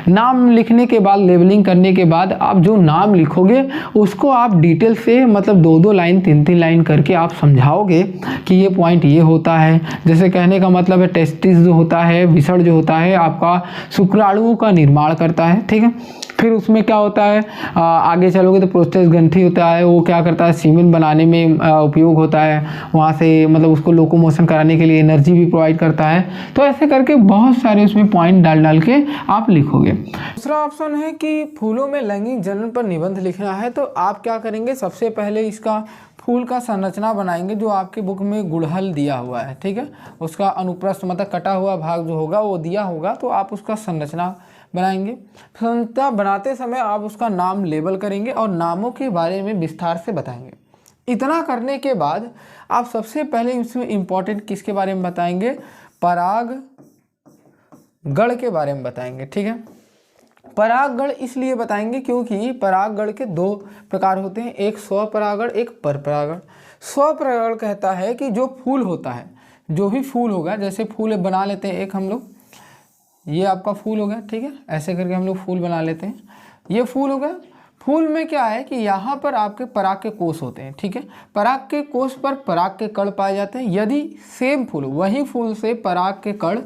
S1: नाम लिखने के बाद, लेबलिंग करने के बाद आप जो नाम लिखोगे उसको आप डिटेल से मतलब 2-2 लाइन 3-3 लाइन करके आप समझाओगे कि ये पॉइंट ये होता है। जैसे कहने का मतलब है टेस्टिस जो होता है, विसर्ड जो होता है आपका शुक्राणुओं का निर्माण करता है, ठीक है। फिर उसमें क्या होता है, आगे चलोगे तो प्रोस्टेट ग्रंथि होता है, वो क्या करता है, सीमेन बनाने में उपयोग होता है, वहाँ से मतलब उसको लोकोमोशन कराने के लिए एनर्जी भी प्रोवाइड करता है। तो ऐसे करके बहुत सारे उसमें पॉइंट डाल डाल के आप लिखोगे। दूसरा ऑप्शन है कि फूलों में लैंगिक जनन पर निबंध लिखना है। तो आप क्या करेंगे, सबसे पहले इसका फूल का संरचना बनाएंगे जो आपकी बुक में गुड़हल दिया हुआ है, ठीक है, उसका अनुप्रस्थ मतलब कटा हुआ भाग जो होगा वो दिया होगा, तो आप उसका संरचना बनाएंगे। संरचना बनाते समय आप उसका नाम लेबल करेंगे और नामों के बारे में विस्तार से बताएंगे। इतना करने के बाद आप सबसे पहले इसमें इम्पोर्टेंट किसके बारे में बताएंगे, परागगण के बारे में बताएंगे, ठीक है। परागगण इसलिए बताएंगे क्योंकि परागगण के 2 प्रकार होते हैं, एक स्वपरागण, एक परपरागण। स्वपरागण कहता है कि जो फूल होता है, जो भी फूल होगा, जैसे फूल बना लेते हैं एक हम लोग, ये आपका फूल हो गया, ठीक है, ऐसे करके हम लोग फूल बना लेते हैं, ये फूल हो गया। फूल में क्या है कि यहाँ पर आपके पराग के कोष होते हैं, ठीक है, पराग के कोष पर पराग के कण पाए जाते हैं। यदि सेम फूल, वही फूल से पराग के कण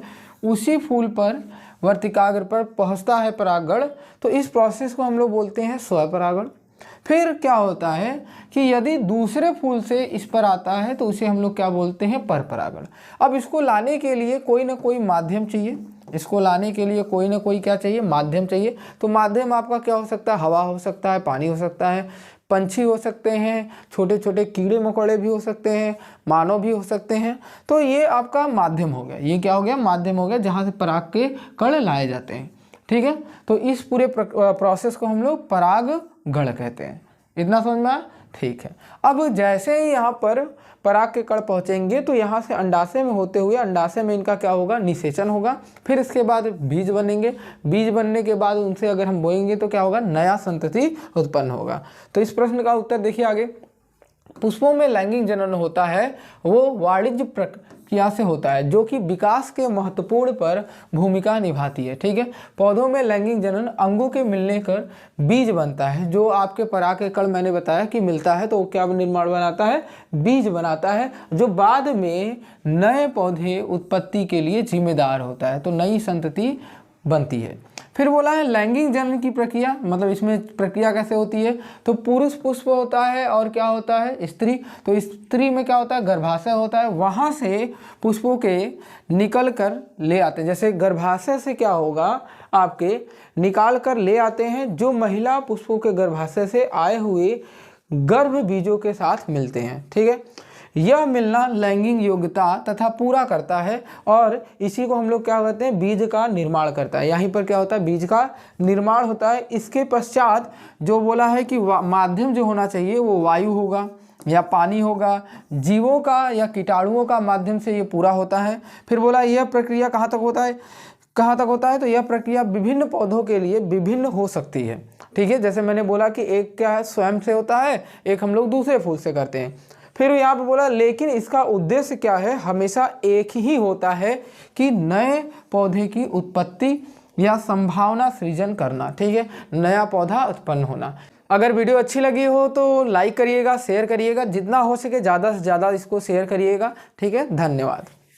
S1: उसी फूल पर वर्तिकाग्र पर पहुँचता है परागगण, तो इस प्रोसेस को हम लोग बोलते हैं स्वपरागण। फिर क्या होता है कि यदि दूसरे फूल से इस पर आता है तो उसे हम लोग क्या बोलते हैं, परपरागण। अब इसको लाने के लिए कोई ना कोई माध्यम चाहिए, इसको लाने के लिए कोई ना कोई क्या चाहिए, माध्यम चाहिए। तो माध्यम आपका क्या हो सकता है, हवा हो सकता है, पानी हो सकता है, पंछी हो सकते हैं, छोटे छोटे कीड़े मकोड़े भी हो सकते हैं, मानव भी हो सकते हैं। तो ये आपका माध्यम हो गया, ये क्या हो गया, माध्यम हो गया, जहाँ से पराग के कण लाए जाते हैं, ठीक है। तो इस पूरे प्रोसेस को हम लोग परागगण कहते हैं। इतना समझ में आया, ठीक है। अब जैसे ही यहाँ पर पराग के कण पहुँचेंगे तो यहाँ से अंडाशय में होते हुए अंडाशय में इनका क्या होगा, निषेचन होगा। फिर इसके बाद बीज बनेंगे, बीज बनने के बाद उनसे अगर हम बोएंगे तो क्या होगा, नया संतति उत्पन्न होगा। तो इस प्रश्न का उत्तर देखिए आगे। पुष्पों में लैंगिक जनन होता है वो वाणिज्य प्रक्रिया से होता है जो कि विकास के महत्वपूर्ण पर भूमिका निभाती है, ठीक है। पौधों में लैंगिक जनन अंगों के मिलने कर बीज बनता है, जो आपके पराग के कण मैंने बताया कि मिलता है तो वो क्या निर्माण बनाता है, बीज बनाता है, जो बाद में नए पौधे उत्पत्ति के लिए जिम्मेदार होता है, तो नई संतति बनती है। फिर बोला है लैंगिक जनन की प्रक्रिया, मतलब इसमें प्रक्रिया कैसे होती है, तो पुरुष पुष्प होता है और क्या होता है, स्त्री। तो स्त्री में क्या होता है, गर्भाशय होता है, वहाँ से पुष्पों के निकल कर ले आते हैं। जैसे गर्भाशय से क्या होगा, आपके निकाल कर ले आते हैं, जो महिला पुष्पों के गर्भाशय से आए हुए गर्भ बीजों के साथ मिलते हैं, ठीक है। यह मिलना लैंगिक योग्यता तथा पूरा करता है और इसी को हम लोग क्या कहते हैं, बीज का निर्माण करता है। यहीं पर क्या होता है, बीज का निर्माण होता है। इसके पश्चात जो बोला है कि माध्यम जो होना चाहिए वो वायु होगा या पानी होगा, जीवों का या कीटाणुओं का माध्यम से ये पूरा होता है। फिर बोला यह प्रक्रिया कहाँ तक होता है, कहाँ तक होता है, तो यह प्रक्रिया विभिन्न पौधों के लिए विभिन्न हो सकती है, ठीक है। जैसे मैंने बोला कि एक क्या है, स्वयं से होता है, एक हम लोग दूसरे फूल से करते हैं। फिर यहाँ पे बोला लेकिन इसका उद्देश्य क्या है, हमेशा एक ही होता है कि नए पौधे की उत्पत्ति या संभावना सृजन करना, ठीक है, नया पौधा उत्पन्न होना। अगर वीडियो अच्छी लगी हो तो लाइक करिएगा, शेयर करिएगा, जितना हो सके ज़्यादा से ज़्यादा इसको शेयर करिएगा, ठीक है। धन्यवाद।